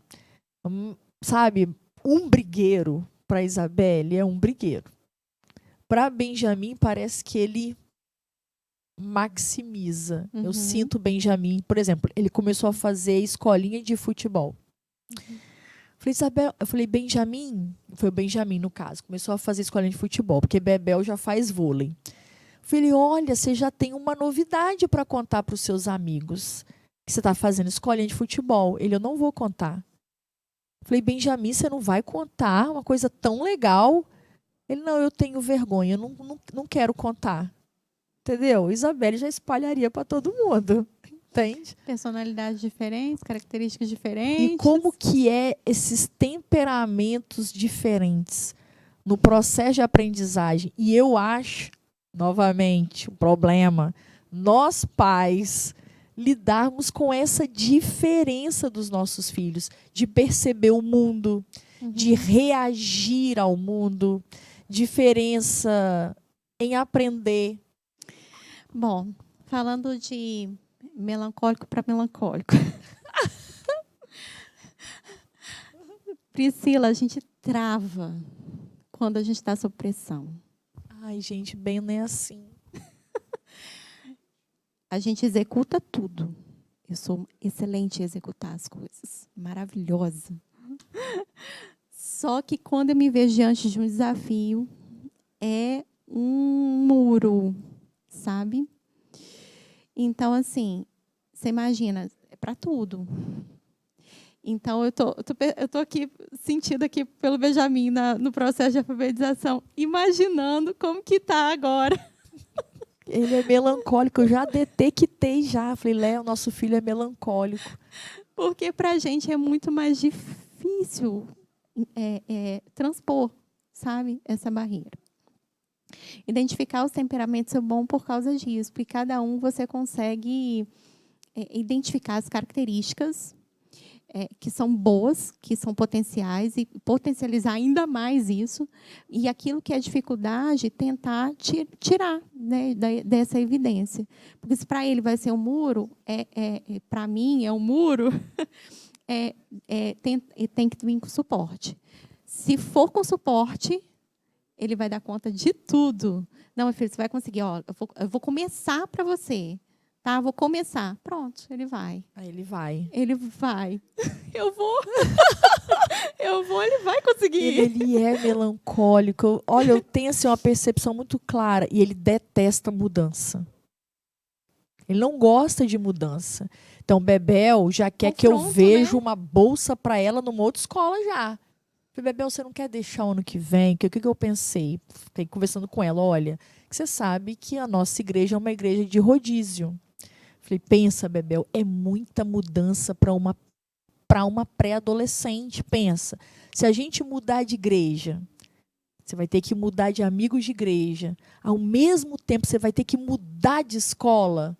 Speaker 1: sabe, um brigueiro para Isabelle é um brigueiro. Para Benjamin, parece que ele maximiza. Eu sinto Benjamin, por exemplo, ele começou a fazer escolinha de futebol. Eu falei, Benjamin, foi o Benjamin no caso, começou a fazer escolinha de futebol, porque Bebel já faz vôlei. Eu falei, olha, você já tem uma novidade para contar para os seus amigos. Que você está fazendo escolinha de futebol. Ele, eu não vou contar. Eu falei, Benjamin, você não vai contar uma coisa tão legal? Ele, não, eu tenho vergonha, eu não quero contar. Entendeu? Isabelle já espalharia para todo mundo. Entende?
Speaker 2: Personalidades diferentes, características diferentes.
Speaker 1: E como que é esses temperamentos diferentes no processo de aprendizagem? E eu acho, novamente, o problema, nós pais lidarmos com essa diferença dos nossos filhos, de perceber o mundo, de reagir ao mundo, diferença em aprender.
Speaker 2: Bom, falando de melancólico para melancólico. Priscila, a gente trava quando a gente está sob pressão.
Speaker 1: Ai, gente, bem não é assim.
Speaker 2: A gente executa tudo. Eu sou excelente em executar as coisas. Maravilhosa. Só que quando eu me vejo diante de um desafio, é um muro, sabe? Então, assim, você imagina, é para tudo. Então, eu tô aqui, sentindo aqui pelo Benjamin no processo de alfabetização, imaginando como que está agora.
Speaker 1: Ele é melancólico, eu já detectei já. Falei, Léo, nosso filho é melancólico.
Speaker 2: Porque para a gente é muito mais difícil transpor, sabe, essa barreira. Identificar os temperamentos é bom por causa disso, porque cada um você consegue identificar as características que são boas, que são potenciais, e potencializar ainda mais isso, e aquilo que é dificuldade, tentar tirar, né, dessa evidência. Porque se para ele vai ser um muro, para mim é um muro, tem que vir com suporte. Se for com suporte, ele vai dar conta de tudo. Não, meu filho, você vai conseguir. Ó, eu vou começar para você. Tá, vou começar. Pronto, ele vai.
Speaker 1: Aí ele vai.
Speaker 2: Ele vai. Eu vou. Eu vou, ele vai conseguir.
Speaker 1: Ele é melancólico. Olha, eu tenho assim, uma percepção muito clara. E ele detesta mudança. Ele não gosta de mudança. Então, Bebel já quer que eu veja, né, uma bolsa para ela numa outra escola já. Bebel, você não quer deixar o ano que vem? O que eu pensei? Fiquei conversando com ela. Olha, que você sabe que a nossa igreja é uma igreja de rodízio. Falei, pensa, Bebel, é muita mudança para uma pré-adolescente. Pensa, se a gente mudar de igreja, você vai ter que mudar de amigos de igreja. Ao mesmo tempo, você vai ter que mudar de escola.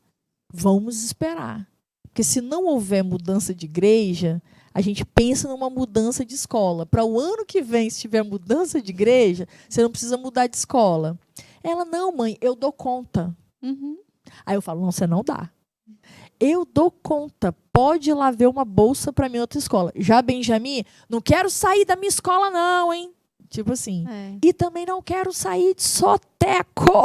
Speaker 1: Vamos esperar. Porque se não houver mudança de igreja, A gente pensa numa mudança de escola. Para o ano que vem, se tiver mudança de igreja, você não precisa mudar de escola. Ela, não, mãe, eu dou conta.
Speaker 2: Uhum.
Speaker 1: Aí eu falo, não, você não dá. Eu dou conta. Pode ir lá ver uma bolsa para minha outra escola. Já Benjamin, não quero sair da minha escola não, hein? Tipo assim.
Speaker 2: É.
Speaker 1: E também não quero sair de soteco.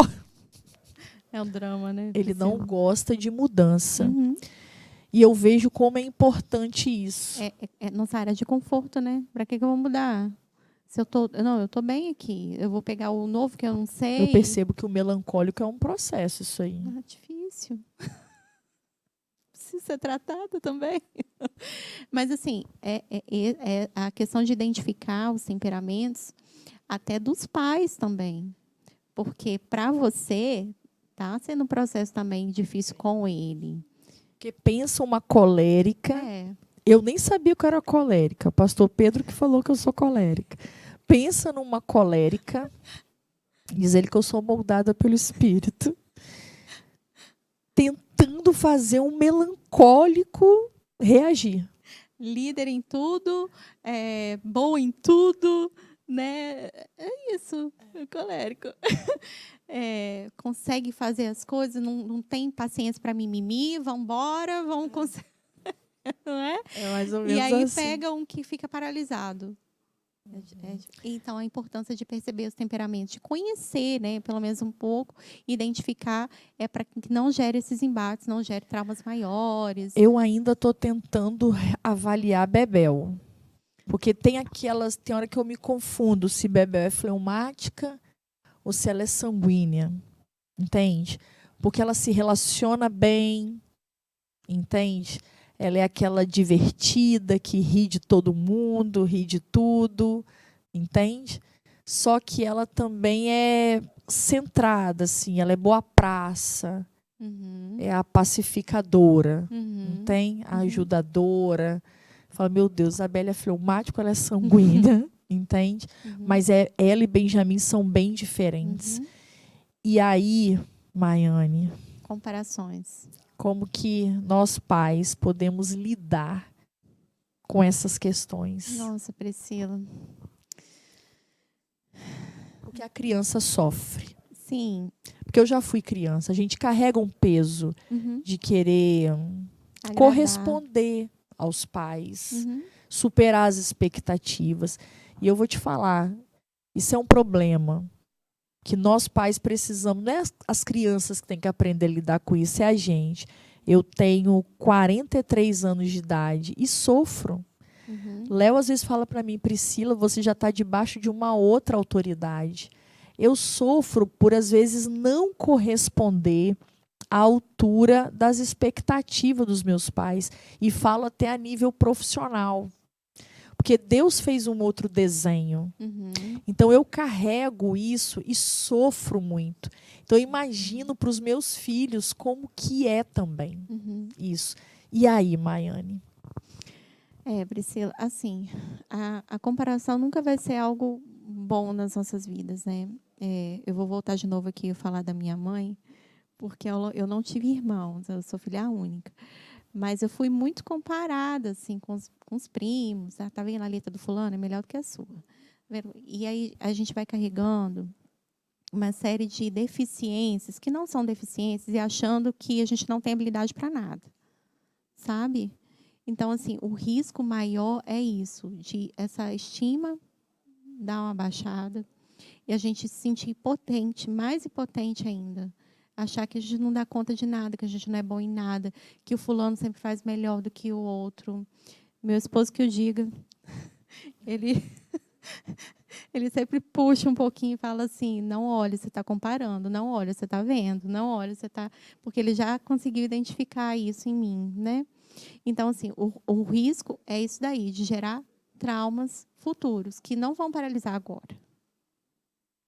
Speaker 2: É um drama, né?
Speaker 1: Ele não
Speaker 2: Priscila?
Speaker 1: gosta de mudança.
Speaker 2: Uhum.
Speaker 1: E eu vejo como é importante isso.
Speaker 2: É nossa área de conforto, né? Para que eu vou mudar? Se eu tô bem aqui. Eu vou pegar o novo que eu não sei.
Speaker 1: Eu percebo que o melancólico é um processo, isso aí.
Speaker 2: Ah, difícil. Precisa ser tratada também. Mas, assim, é a questão de identificar os temperamentos até dos pais também. Porque, para você, tá sendo um processo também difícil com ele.
Speaker 1: Porque pensa uma colérica.
Speaker 2: É.
Speaker 1: Eu nem sabia que eu era colérica. O pastor Pedro que falou que eu sou colérica. Pensa numa colérica. Diz ele que eu sou moldada pelo Espírito. Tentando fazer um melancólico reagir.
Speaker 2: Líder em tudo, bom em tudo, né? É isso, colérico. Consegue fazer as coisas, não tem paciência para mimimi, vamos embora, vamos conseguir, não é?
Speaker 1: É mais ou menos
Speaker 2: E aí
Speaker 1: assim.
Speaker 2: pega um que fica paralisado. Então, a importância de perceber os temperamentos, de conhecer, né, pelo menos um pouco, identificar, para que não gere esses embates, não gere traumas maiores.
Speaker 1: Eu ainda estou tentando avaliar Bebel. Porque tem hora que eu me confundo se Bebel é fleumática ou se ela é sanguínea. Entende? Porque ela se relaciona bem, entende? Ela é aquela divertida que ri de todo mundo, ri de tudo, entende? Só que ela também é centrada, assim, ela é boa praça, é a pacificadora, entende? A ajudadora. Fala, meu Deus, a Isabelle é fleumática, ela é sanguínea, entende? Mas ela e Benjamin são bem diferentes. E aí, Maiane,
Speaker 2: Comparações.
Speaker 1: como que nós pais podemos lidar com essas questões?
Speaker 2: Nossa, Priscila.
Speaker 1: Porque a criança sofre.
Speaker 2: Sim.
Speaker 1: Porque eu já fui criança. A gente carrega um peso de querer
Speaker 2: Agradar.
Speaker 1: corresponder aos pais, superar as expectativas. E eu vou te falar, isso é um problema que nós pais precisamos, não é as crianças que têm que aprender a lidar com isso, é a gente. Eu tenho 43 anos de idade e sofro. Léo às vezes fala para mim, Priscila, você já está debaixo de uma outra autoridade. Eu sofro por, às vezes, não corresponder à altura das expectativas dos meus pais. E falo até a nível profissional. Porque Deus fez um outro desenho. Então, eu carrego isso e sofro muito. Então, eu imagino para os meus filhos como que é também isso. E aí, Maiane?
Speaker 2: Priscila, assim, a comparação nunca vai ser algo bom nas nossas vidas, né? Eu vou voltar de novo aqui e falar da minha mãe, porque eu não tive irmãos, eu sou filha única. Mas eu fui muito comparada, assim, com os primos. Tá vendo a letra do fulano? É melhor do que a sua. E aí a gente vai carregando uma série de deficiências, que não são deficiências, e achando que a gente não tem habilidade para nada. Sabe? Então, assim, o risco maior é isso, de essa estima dar uma baixada e a gente se sentir impotente, mais impotente ainda. Achar que a gente não dá conta de nada, que a gente não é bom em nada, que o fulano sempre faz melhor do que o outro. Meu esposo que o diga, ele sempre puxa um pouquinho e fala assim, não olha, você está comparando, não olha, você está vendo, não olha, você está... Porque ele já conseguiu identificar isso em mim, né? Então, assim, o risco é isso daí, de gerar traumas futuros, que não vão paralisar agora.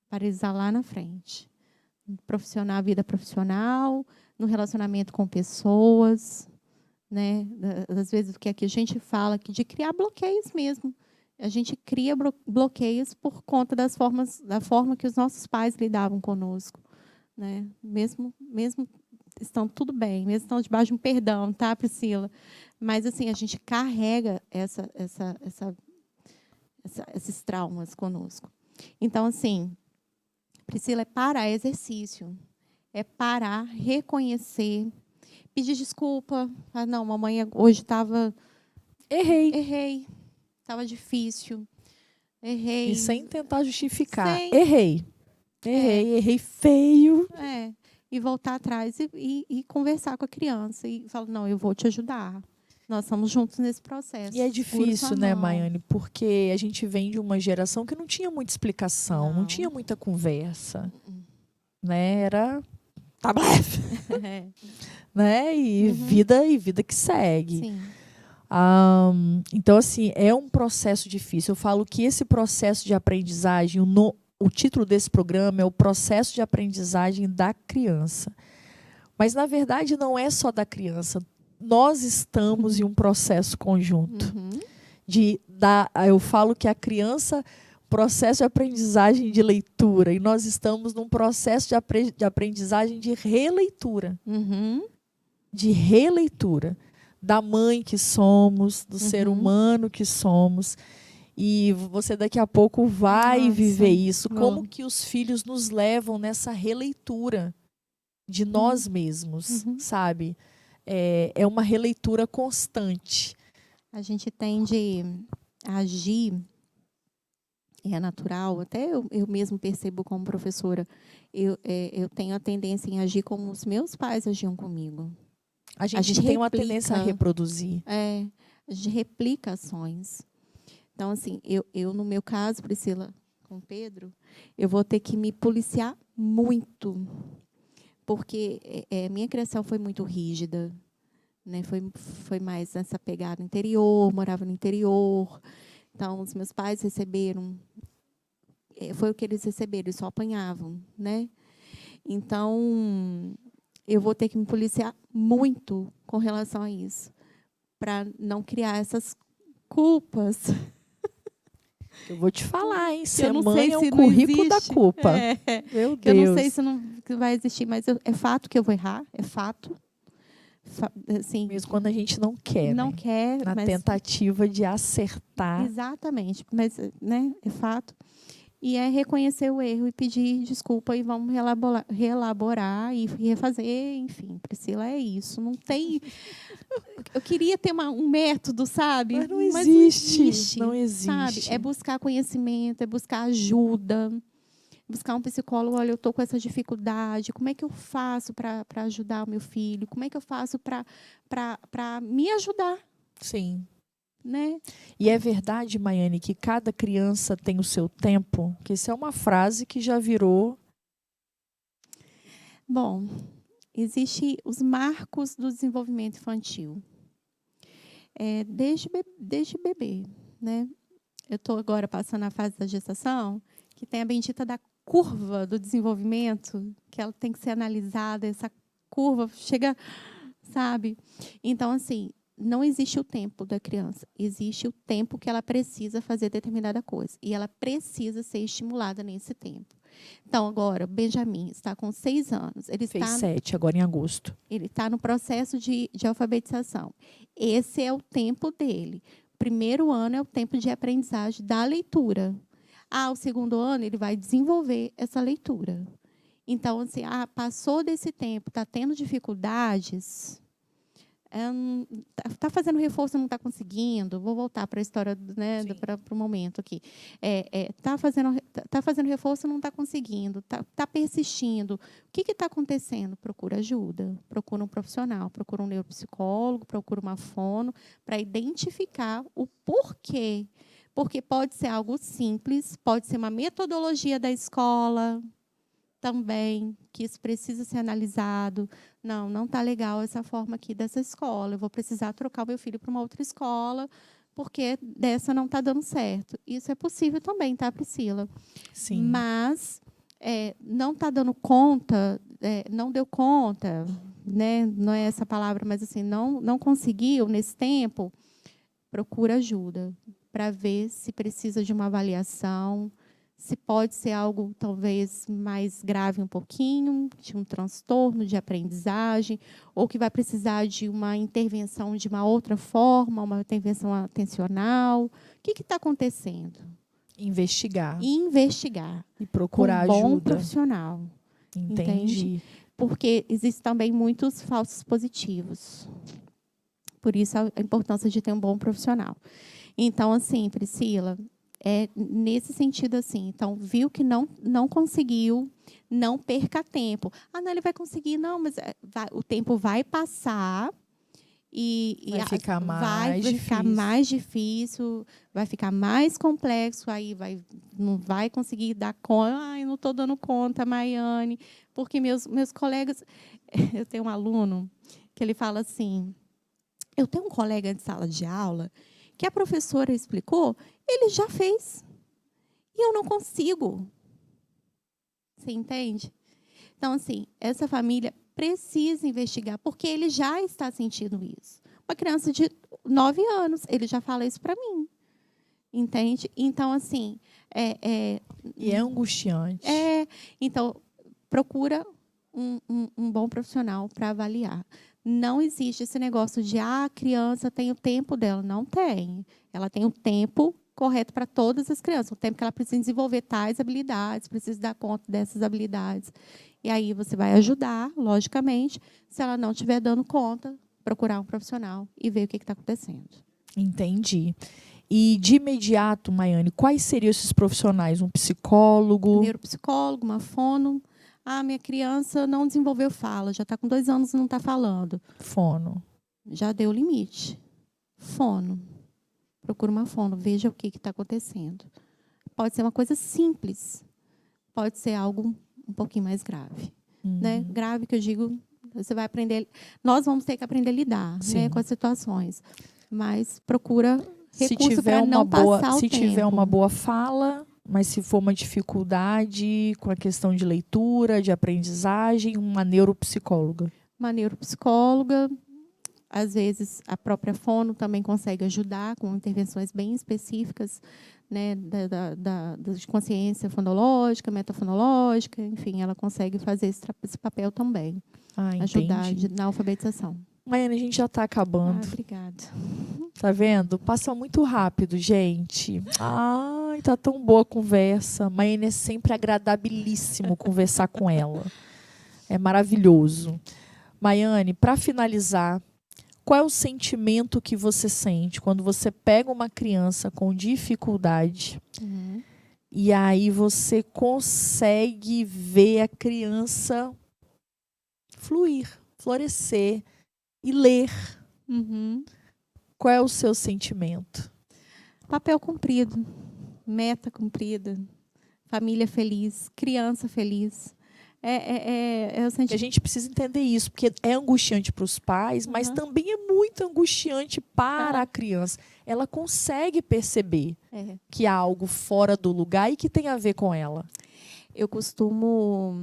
Speaker 2: Paralisar lá na frente. A vida profissional, no relacionamento com pessoas, né? Às vezes, o que aqui a gente fala aqui de criar bloqueios mesmo. A gente cria bloqueios por conta da forma que os nossos pais lidavam conosco, né? Mesmo estão tudo bem, mesmo estão debaixo de um perdão, tá, Priscila? Mas, assim, a gente carrega esses traumas conosco. Então, assim, Priscila, é parar, é exercício. É parar, reconhecer, pedir desculpa. Ah, não, mamãe hoje errei, estava difícil,
Speaker 1: E
Speaker 2: errei.
Speaker 1: sem tentar justificar.
Speaker 2: Sem,
Speaker 1: Errei feio.
Speaker 2: e voltar atrás e conversar com a criança. E falar, não, eu vou te ajudar. Nós estamos juntos nesse processo.
Speaker 1: E é
Speaker 2: Segura
Speaker 1: difícil,
Speaker 2: sua
Speaker 1: né,
Speaker 2: mão.
Speaker 1: Maiane? Porque a gente vem de uma geração que não tinha muita explicação, não
Speaker 2: Não.
Speaker 1: tinha muita conversa. Né? Era tablef,
Speaker 2: É.
Speaker 1: né? E vida que segue.
Speaker 2: Sim.
Speaker 1: Então, assim, é um processo difícil. Eu falo que esse processo de aprendizagem, o título desse programa é o processo de aprendizagem da criança. Mas, na verdade, não é só da criança. Nós estamos em um processo conjunto. Eu falo que a criança, processo de aprendizagem de leitura, e nós estamos num processo de aprendizagem de releitura. De releitura. Da mãe que somos, do ser humano que somos. E você daqui a pouco vai viver isso. Como que os filhos nos levam nessa releitura de nós mesmos, sabe? É uma releitura constante.
Speaker 2: A gente tende a agir, é natural, até eu mesmo percebo como professora, eu tenho a tendência em agir como os meus pais agiam comigo.
Speaker 1: A gente tem uma tendência a reproduzir.
Speaker 2: A gente replica ações. Então, assim, eu no meu caso, Priscila, com o Pedro, eu vou ter que me policiar muito, porque minha criação foi muito rígida, né? Foi mais nessa pegada interior, morava no interior. Então, os meus pais receberam, foi o que eles receberam, eles só apanhavam, né? Então, eu vou ter que me policiar muito com relação a isso, para não criar essas culpas.
Speaker 1: Eu vou te falar, hein? Ser
Speaker 2: eu não
Speaker 1: mãe
Speaker 2: sei
Speaker 1: é um
Speaker 2: se
Speaker 1: currículo
Speaker 2: existe,
Speaker 1: da culpa. Meu Deus.
Speaker 2: Eu não sei se não vai existir, mas é fato que eu vou errar, é fato. Assim,
Speaker 1: mesmo quando a gente não quer,
Speaker 2: não
Speaker 1: né?
Speaker 2: quer,
Speaker 1: Na tentativa de acertar.
Speaker 2: Exatamente, mas, né, é fato. E é reconhecer o erro e pedir desculpa e vamos reelaborar e refazer, enfim, Priscila, é isso. Não tem. Eu queria ter um método, sabe?
Speaker 1: Mas não existe. Não existe.
Speaker 2: Sabe? É buscar conhecimento, é buscar ajuda, buscar um psicólogo. Olha, eu estou com essa dificuldade. Como é que eu faço para ajudar o meu filho? Como é que eu faço para me ajudar?
Speaker 1: Sim.
Speaker 2: Né?
Speaker 1: E é verdade, Maiane, que cada criança tem o seu tempo? Que isso é uma frase que já virou...
Speaker 2: Bom, existem os marcos do desenvolvimento infantil. Desde bebê, né? Eu estou agora passando a fase da gestação, que tem a bendita da curva do desenvolvimento, que ela tem que ser analisada, essa curva chega, sabe? Então, assim, não existe o tempo da criança, existe o tempo que ela precisa fazer determinada coisa. E ela precisa ser estimulada nesse tempo. Então, agora, o Benjamin está com 6 anos.
Speaker 1: Fez 7, agora em agosto.
Speaker 2: Ele está no processo de alfabetização. Esse é o tempo dele. O primeiro ano é o tempo de aprendizagem da leitura. O segundo ano, ele vai desenvolver essa leitura. Então, assim, passou desse tempo, está tendo dificuldades... Está fazendo reforço, não está conseguindo. Vou voltar para a história, né, para o momento aqui. Está fazendo reforço, não está conseguindo. Está persistindo. O que está acontecendo? Procura ajuda. Procura um profissional. Procura um neuropsicólogo. Procura uma fono para identificar o porquê. Porque pode ser algo simples, pode ser uma metodologia da escola também, que isso precisa ser analisado. Não está legal essa forma aqui dessa escola. Eu vou precisar trocar o meu filho para uma outra escola, porque dessa não está dando certo. Isso é possível também, tá, Priscila?
Speaker 1: Sim.
Speaker 2: Mas não está dando conta, não deu conta, né? Não é essa palavra, mas assim, não conseguiu nesse tempo, procura ajuda para ver se precisa de uma avaliação, se pode ser algo talvez mais grave um pouquinho, de um transtorno de aprendizagem, ou que vai precisar de uma intervenção de uma outra forma, uma intervenção atencional. O que está acontecendo?
Speaker 1: Investigar.
Speaker 2: Investigar.
Speaker 1: E procurar
Speaker 2: com um bom
Speaker 1: ajuda.
Speaker 2: profissional.
Speaker 1: Entendi.
Speaker 2: Entende? Porque existem também muitos falsos positivos. Por isso, a importância de ter um bom profissional. Então, assim, Priscila, é nesse sentido assim. Então, viu que não conseguiu, não perca tempo. Ah, não, ele vai conseguir. Não, mas o tempo vai passar e
Speaker 1: Vai ficar
Speaker 2: vai ficar mais difícil, vai ficar mais complexo, aí não vai conseguir dar conta. Ai, não estou dando conta, Maiane, porque meus colegas... Eu tenho um aluno que ele fala assim, eu tenho um colega de sala de aula que a professora explicou, ele já fez, e eu não consigo. Você entende? Então, assim, essa família precisa investigar, porque ele já está sentindo isso. Uma criança de 9 anos, ele já fala isso para mim. Entende? Então, assim...
Speaker 1: E é angustiante.
Speaker 2: Então, procura um bom profissional para avaliar. Não existe esse negócio de a criança tem o tempo dela. Não tem. Ela tem o tempo correto para todas as crianças. O tempo que ela precisa desenvolver tais habilidades, precisa dar conta dessas habilidades. E aí você vai ajudar, logicamente, se ela não estiver dando conta, procurar um profissional e ver o que está acontecendo.
Speaker 1: Entendi. E, de imediato, Maiane, quais seriam esses profissionais? Um psicólogo?
Speaker 2: Neuropsicólogo, uma fono. Ah, minha criança não desenvolveu fala, já está com 2 anos e não está falando.
Speaker 1: Fono.
Speaker 2: Já deu limite. Fono. Procura uma fono, veja o que está acontecendo. Pode ser uma coisa simples, pode ser algo um pouquinho mais grave. Né? Grave que eu digo, você vai aprender... Nós vamos ter que aprender a lidar, né, com as situações. Mas procura recurso para não passar o tempo.
Speaker 1: Se tiver uma boa fala, mas se for uma dificuldade com a questão de leitura, de aprendizagem, uma neuropsicóloga.
Speaker 2: Uma neuropsicóloga, às vezes a própria fono também consegue ajudar com intervenções bem específicas, né, de consciência fonológica, metafonológica, enfim, ela consegue fazer esse papel também. Ajudar na alfabetização.
Speaker 1: Maiane, a gente já está acabando.
Speaker 2: Obrigada.
Speaker 1: Tá vendo? Passa muito rápido, gente. Ai, tá tão boa a conversa. Maiane é sempre agradabilíssimo conversar com ela. É maravilhoso. Maiane, para finalizar, qual é o sentimento que você sente quando você pega uma criança com dificuldade e aí você consegue ver a criança fluir, florescer e ler? Qual é o seu sentimento?
Speaker 2: Papel cumprido, meta cumprida, família feliz, criança feliz.
Speaker 1: A gente precisa entender isso, porque é angustiante para os pais, mas também é muito angustiante para a criança. Ela consegue perceber que há algo fora do lugar e que tem a ver com ela.
Speaker 2: Eu costumo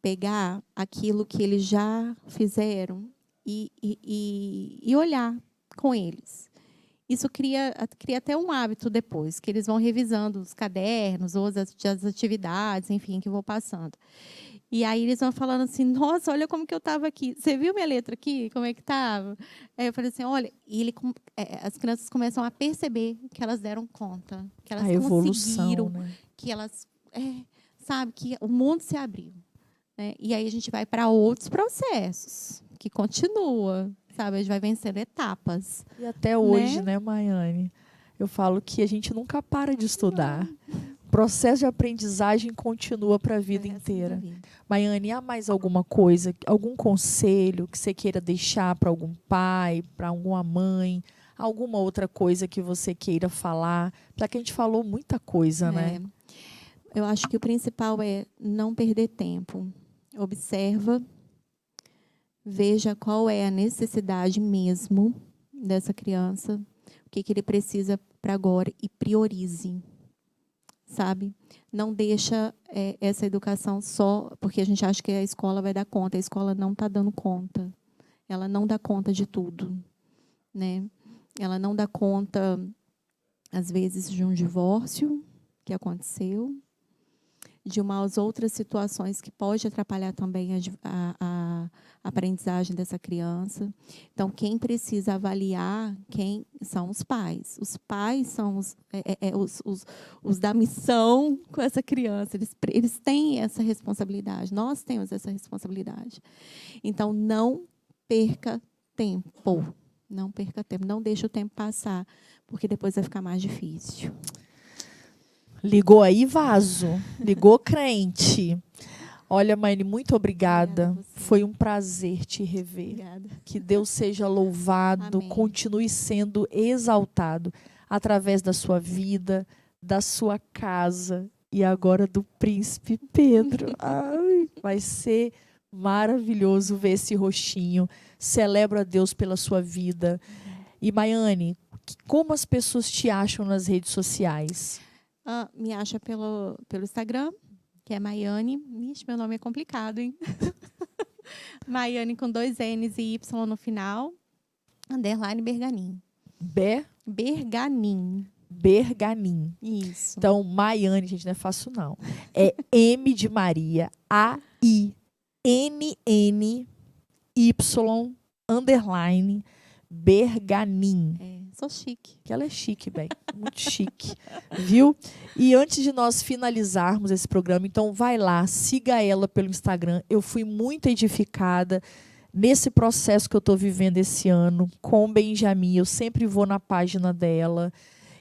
Speaker 2: pegar aquilo que eles já fizeram e olhar com eles. Isso cria até um hábito depois, que eles vão revisando os cadernos ou as atividades, enfim, que eu vou passando. E aí eles vão falando assim, nossa, olha como que eu estava aqui. Você viu minha letra aqui? Como é que estava? Aí eu falei assim, olha, e as crianças começam a perceber que elas deram conta, que elas conseguiram, né? Que elas, sabe, que o mundo se abriu. Né? E aí a gente vai para outros processos, que continua, sabe? A gente vai vencendo etapas.
Speaker 1: E até hoje, né, Maiane? Eu falo que a gente nunca para de estudar. O processo de aprendizagem continua para a vida inteira. Maiane, há mais alguma coisa, algum conselho que você queira deixar para algum pai, para alguma mãe, alguma outra coisa que você queira falar? Já que a gente falou muita coisa, né?
Speaker 2: Eu acho que o principal é não perder tempo. Observa, veja qual é a necessidade mesmo dessa criança, o que ele precisa para agora e priorize, sabe? Não deixa essa educação só porque a gente acha que a escola vai dar conta. A escola não está dando conta. Ela não dá conta de tudo, né? Ela não dá conta, às vezes, de um divórcio que aconteceu, de umas outras situações que pode atrapalhar também a aprendizagem dessa criança. Então, quem precisa avaliar quem são os pais. Os pais são os da missão com essa criança. Eles têm essa responsabilidade. Nós temos essa responsabilidade. Então, não perca tempo. Não perca tempo. Não deixe o tempo passar, porque depois vai ficar mais difícil.
Speaker 1: Ligou aí, vaso. Ligou, crente. Olha, Maine, muito obrigada. Foi um prazer te rever.
Speaker 2: Obrigada.
Speaker 1: Que Deus seja louvado,
Speaker 2: Amém.
Speaker 1: continue sendo exaltado através da sua vida, da sua casa e agora do príncipe Pedro. Ai, vai ser maravilhoso ver esse rostinho. Celebro a Deus pela sua vida. E, Maiane, como as pessoas te acham nas redes sociais?
Speaker 2: Me acha pelo Instagram, que é Maiane. Ixi, meu nome é complicado, hein? Maiane com 2 N's e Y no final, _ Berganin. Berganin.
Speaker 1: Berganin.
Speaker 2: Isso.
Speaker 1: Então, Maiane, gente, não é fácil, não. É M de Maria, AINNY, Berganin.
Speaker 2: Sou chique.
Speaker 1: Que ela é chique, bem. Muito chique. Viu? E antes de nós finalizarmos esse programa, então vai lá, siga ela pelo Instagram. Eu fui muito edificada nesse processo que eu estou vivendo esse ano com o Benjamin. Eu sempre vou na página dela.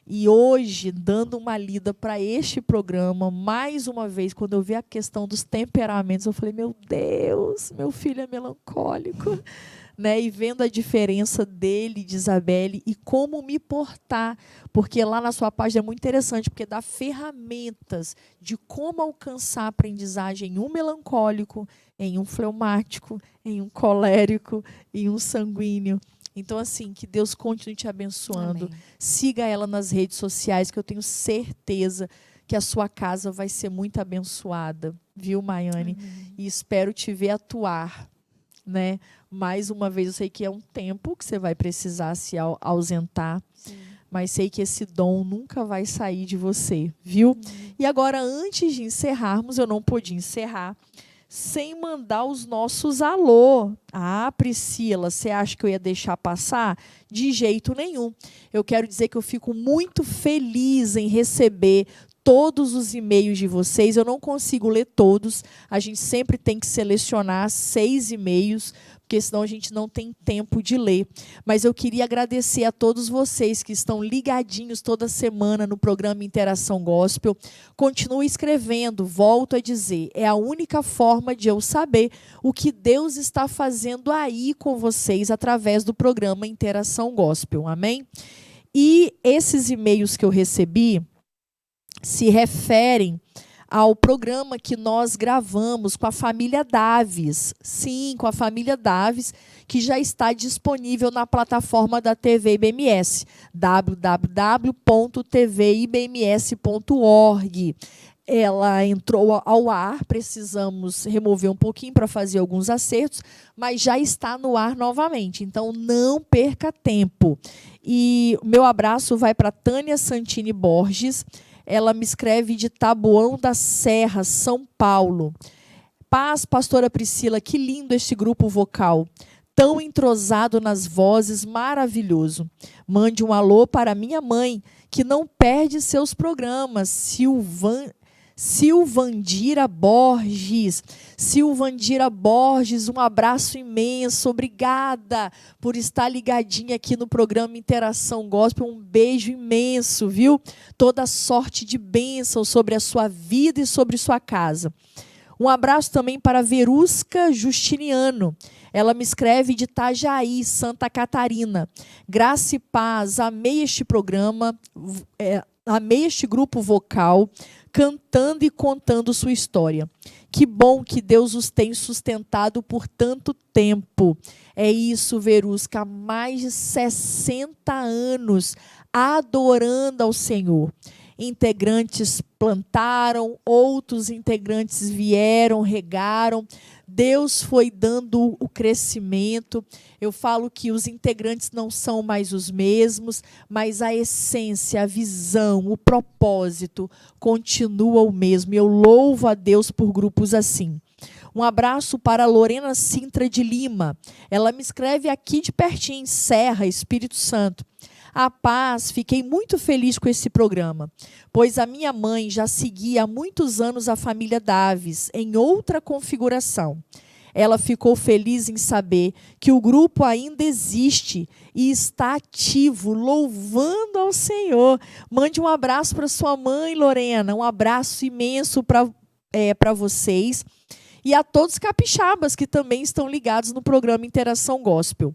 Speaker 1: E hoje, dando uma lida para este programa, mais uma vez, quando eu vi a questão dos temperamentos, eu falei, meu Deus, meu filho é melancólico. Né, e vendo a diferença dele, de Isabelle, e como me portar, porque lá na sua página é muito interessante, porque dá ferramentas de como alcançar a aprendizagem em um melancólico, em um fleumático, em um colérico, em um sanguíneo. Então, assim, que Deus continue te abençoando.
Speaker 2: Amém.
Speaker 1: Siga ela nas redes sociais, que eu tenho certeza que a sua casa vai ser muito abençoada, viu, Maiane? E espero te ver atuar, né? Mais uma vez, eu sei que é um tempo que você vai precisar se ausentar,
Speaker 2: Sim.
Speaker 1: mas sei que esse dom nunca vai sair de você, viu? E agora, antes de encerrarmos, eu não podia encerrar sem mandar os nossos alô. Ah, Priscila, você acha que eu ia deixar passar? De jeito nenhum. Eu quero dizer que eu fico muito feliz em receber todos os e-mails de vocês. Eu não consigo ler todos. A gente sempre tem que selecionar 6 e-mails, porque senão a gente não tem tempo de ler. Mas eu queria agradecer a todos vocês que estão ligadinhos toda semana no programa Interação Gospel. Continue escrevendo, volto a dizer, é a única forma de eu saber o que Deus está fazendo aí com vocês através do programa Interação Gospel. Amém? E esses e-mails que eu recebi se referem ao programa que nós gravamos com a família Daves. Sim, com a família Daves, que já está disponível na plataforma da TV IBMS, www.tvibms.org. Ela entrou ao ar, precisamos remover um pouquinho para fazer alguns acertos, mas já está no ar novamente, então não perca tempo. E o meu abraço vai para Tânia Santini Borges. Ela me escreve de Taboão da Serra, São Paulo. Paz, pastora Priscila, que lindo este grupo vocal. Tão entrosado nas vozes, maravilhoso. Mande um alô para minha mãe, que não perde seus programas, Silvandira Borges. Silvandira Borges, um abraço imenso. Obrigada por estar ligadinha aqui no programa Interação Gospel. Um beijo imenso, viu? Toda sorte de bênção sobre a sua vida e sobre sua casa. Um abraço também para Verusca Justiniano. Ela me escreve de Itajaí, Santa Catarina. Graça e paz, amei este programa, amei este grupo vocal, cantando e contando sua história. Que bom que Deus os tem sustentado por tanto tempo. É isso, Verusca, há mais de 60 anos adorando ao Senhor. integrantes plantaram, outros integrantes vieram, regaram. Deus foi dando o crescimento. Eu falo que os integrantes não são mais os mesmos, mas a essência, a visão, o propósito continua o mesmo. Eu louvo a Deus por grupos assim. Um abraço para a Lorena Sintra de Lima. Ela me escreve aqui de pertinho, em Serra, Espírito Santo. A paz, fiquei muito feliz com esse programa, pois a minha mãe já seguia há muitos anos a família Daves, em outra configuração. Ela ficou feliz em saber que o grupo ainda existe e está ativo, louvando ao Senhor. Mande um abraço para sua mãe, Lorena, um abraço imenso para vocês. E a todos os capixabas que também estão ligados no programa Interação Gospel.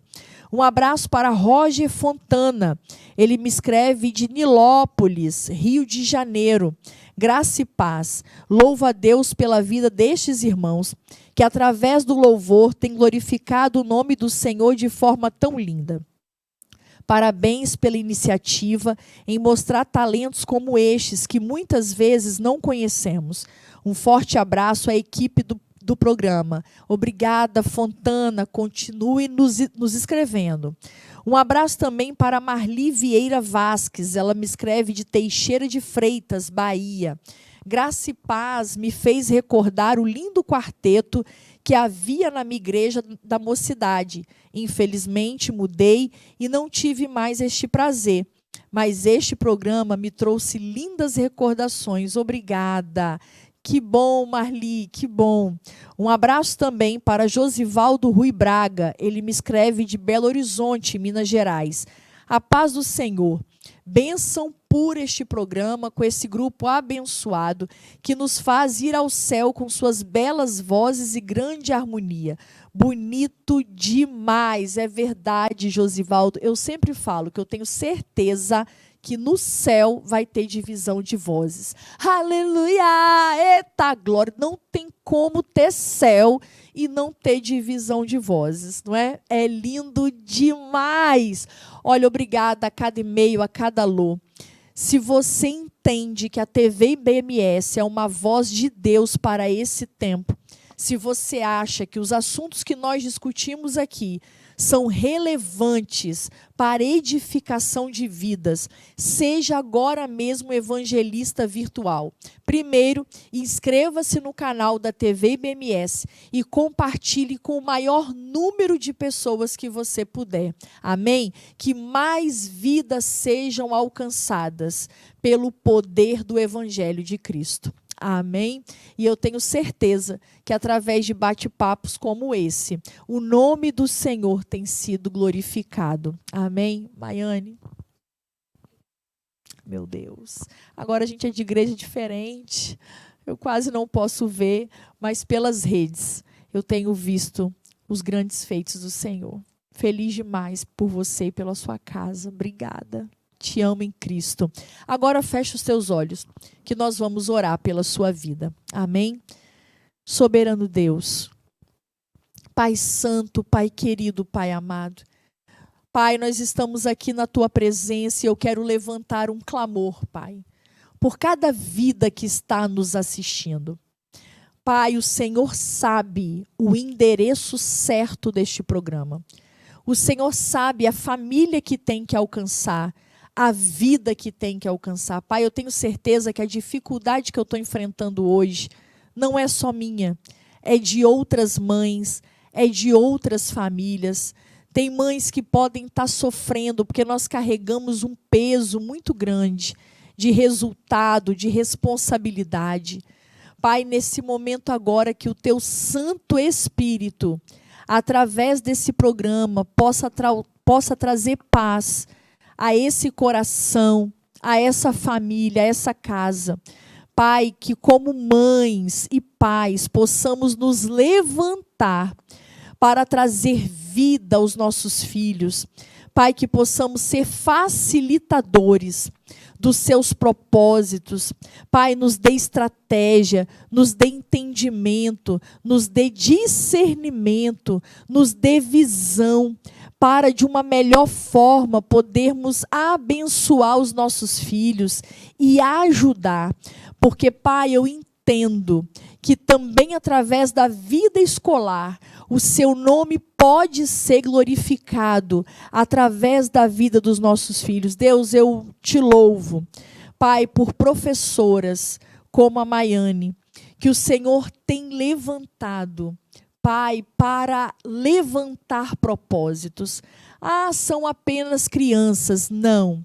Speaker 1: Um abraço para Roger Fontana. Ele me escreve de Nilópolis, Rio de Janeiro. Graça e paz. Louvo a Deus pela vida destes irmãos, que através do louvor têm glorificado o nome do Senhor de forma tão linda. Parabéns pela iniciativa em mostrar talentos como estes, que muitas vezes não conhecemos. Um forte abraço à equipe do programa. Obrigada, Fontana. Continue nos escrevendo. Um abraço também para Marli Vieira Vasques. Ela me escreve de Teixeira de Freitas, Bahia. Graça e paz me fez recordar o lindo quarteto que havia na minha igreja da mocidade. Infelizmente, mudei e não tive mais este prazer. Mas este programa me trouxe lindas recordações. Obrigada. Que bom, Marli, que bom. Um abraço também para Josivaldo Rui Braga. Ele me escreve de Belo Horizonte, Minas Gerais. A paz do Senhor. Bênção por este programa, com esse grupo abençoado, que nos faz ir ao céu com suas belas vozes e grande harmonia. Bonito demais, é verdade, Josivaldo. Eu sempre falo que eu tenho certeza que no céu vai ter divisão de vozes. Aleluia! Eita glória! Não tem como ter céu e não ter divisão de vozes, não é? É lindo demais! Olha, obrigada a cada e-mail, a cada alô. Se você entende que a TV IBMS é uma voz de Deus para esse tempo, se você acha que os assuntos que nós discutimos aqui são relevantes para edificação de vidas, seja agora mesmo evangelista virtual. Primeiro, inscreva-se no canal da TV IBMS e compartilhe com o maior número de pessoas que você puder. Amém? Que mais vidas sejam alcançadas pelo poder do Evangelho de Cristo. Amém? E eu tenho certeza que através de bate-papos como esse, o nome do Senhor tem sido glorificado. Amém? Maiane? Meu Deus. Agora a gente é de igreja diferente. Eu quase não posso ver, mas pelas redes eu tenho visto os grandes feitos do Senhor. Feliz demais por você e pela sua casa. Obrigada. Te amo em Cristo. Agora feche os teus olhos, que nós vamos orar pela sua vida. Amém? Soberano Deus, Pai Santo, Pai querido, Pai amado. Pai, nós estamos aqui na tua presença e eu quero levantar um clamor, Pai, por cada vida que está nos assistindo. Pai, o Senhor sabe o endereço certo deste programa. O Senhor sabe a família que tem que alcançar, a vida que tem que alcançar. Pai, eu tenho certeza que a dificuldade que eu estou enfrentando hoje não é só minha, é de outras mães, é de outras famílias. Tem mães que podem estar sofrendo porque nós carregamos um peso muito grande de resultado, de responsabilidade. Pai, nesse momento agora que o teu Santo Espírito, através desse programa, possa trazer paz a esse coração, a essa família, a essa casa. Pai, que como mães e pais possamos nos levantar para trazer vida aos nossos filhos. Pai, que possamos ser facilitadores dos seus propósitos. Pai, nos dê estratégia, nos dê entendimento, nos dê discernimento, nos dê visão, para de uma melhor forma podermos abençoar os nossos filhos e ajudar. Porque, Pai, eu entendo que também através da vida escolar, o seu nome pode ser glorificado através da vida dos nossos filhos. Deus, eu te louvo, Pai, por professoras como a Maiane, que o Senhor tem levantado, Pai, para levantar propósitos. São apenas crianças. Não.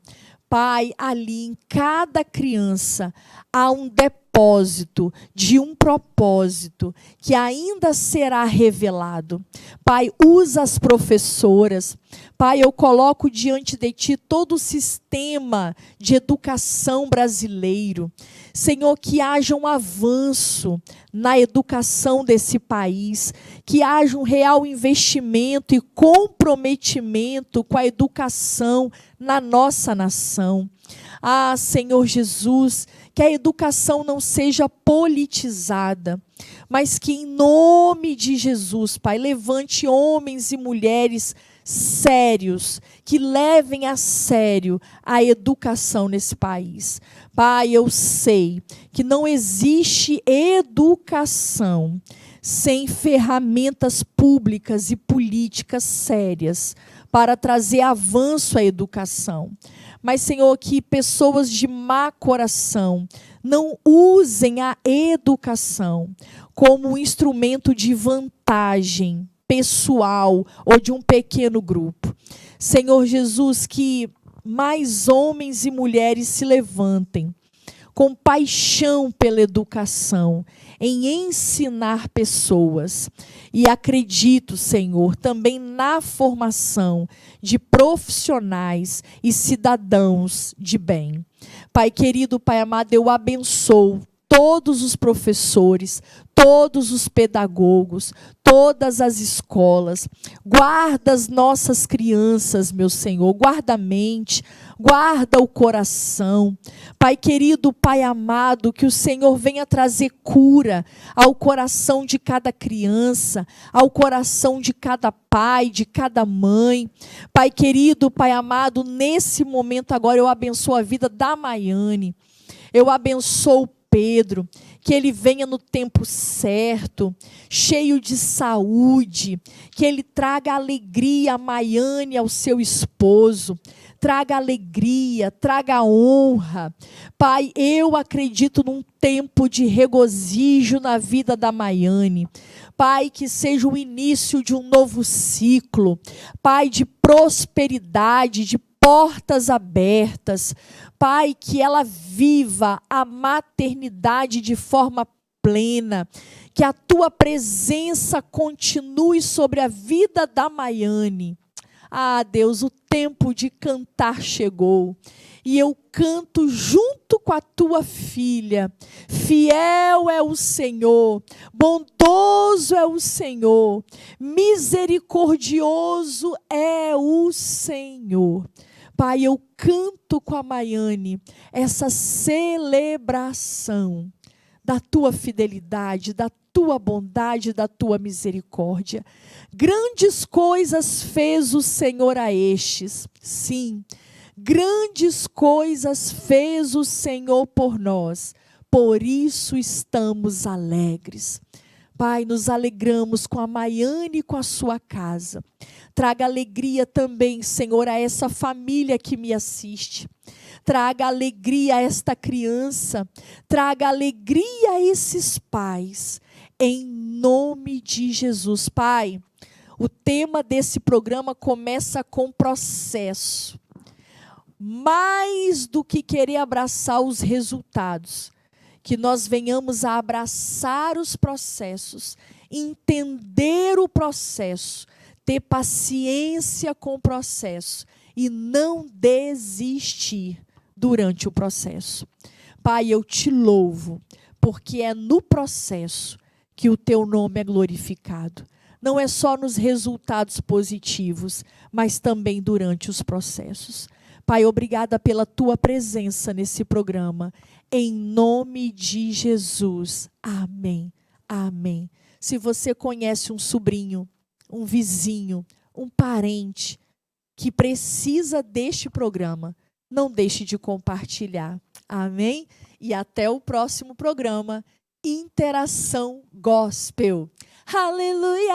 Speaker 1: Pai, ali em cada criança há um depósito de um propósito que ainda será revelado. Pai, usa as professoras. Pai, eu coloco diante de Ti todo o sistema de educação brasileiro. Senhor, que haja um avanço na educação desse país, que haja um real investimento e comprometimento com a educação na nossa nação. Senhor Jesus, que a educação não seja politizada, mas que em nome de Jesus, Pai, levante homens e mulheres sérios, que levem a sério a educação nesse país. Pai, eu sei que não existe educação sem ferramentas públicas e políticas sérias para trazer avanço à educação. Mas, Senhor, que pessoas de má coração não usem a educação como um instrumento de vantagem pessoal ou de um pequeno grupo. Senhor Jesus, que mais homens e mulheres se levantem com paixão pela educação, em ensinar pessoas. E acredito, Senhor, também na formação de profissionais e cidadãos de bem. Pai querido, Pai amado, eu abençoo todos os professores, todos os pedagogos, todas as escolas. Guarda as nossas crianças, meu Senhor, guarda a mente, guarda o coração. Pai querido, Pai amado, que o Senhor venha trazer cura ao coração de cada criança, ao coração de cada pai, de cada mãe. Pai querido, Pai amado, nesse momento agora eu abençoo a vida da Maiane. Eu abençoo Pedro, que ele venha no tempo certo, cheio de saúde, que ele traga alegria a Maiane, ao seu esposo, traga alegria, traga honra. Pai, eu acredito num tempo de regozijo na vida da Maiane. Pai, que seja o início de um novo ciclo, Pai, de prosperidade, de portas abertas. Pai, que ela viva a maternidade de forma plena, que a tua presença continue sobre a vida da Maiane. Deus, o tempo de cantar chegou. E eu canto junto com a tua filha. Fiel é o Senhor, bondoso é o Senhor, misericordioso é o Senhor. Pai, eu canto com a Maiane essa celebração da tua fidelidade, da tua bondade, da tua misericórdia. Grandes coisas fez o Senhor a estes. Sim, grandes coisas fez o Senhor por nós. Por isso estamos alegres. Pai, nos alegramos com a Maiane e com a sua casa. Traga alegria também, Senhor, a essa família que me assiste. Traga alegria a esta criança. Traga alegria a esses pais. Em nome de Jesus. Pai, o tema desse programa começa com processo. Mais do que querer abraçar os resultados, que nós venhamos a abraçar os processos, entender o processo, ter paciência com o processo e não desistir durante o processo. Pai, eu te louvo, porque é no processo que o teu nome é glorificado. Não é só nos resultados positivos, mas também durante os processos. Pai, obrigada pela tua presença nesse programa. Em nome de Jesus. Amém. Amém. Se você conhece um sobrinho, um vizinho, um parente, que precisa deste programa. Não deixe de compartilhar. Amém? E até o próximo programa, Interação Gospel. Aleluia!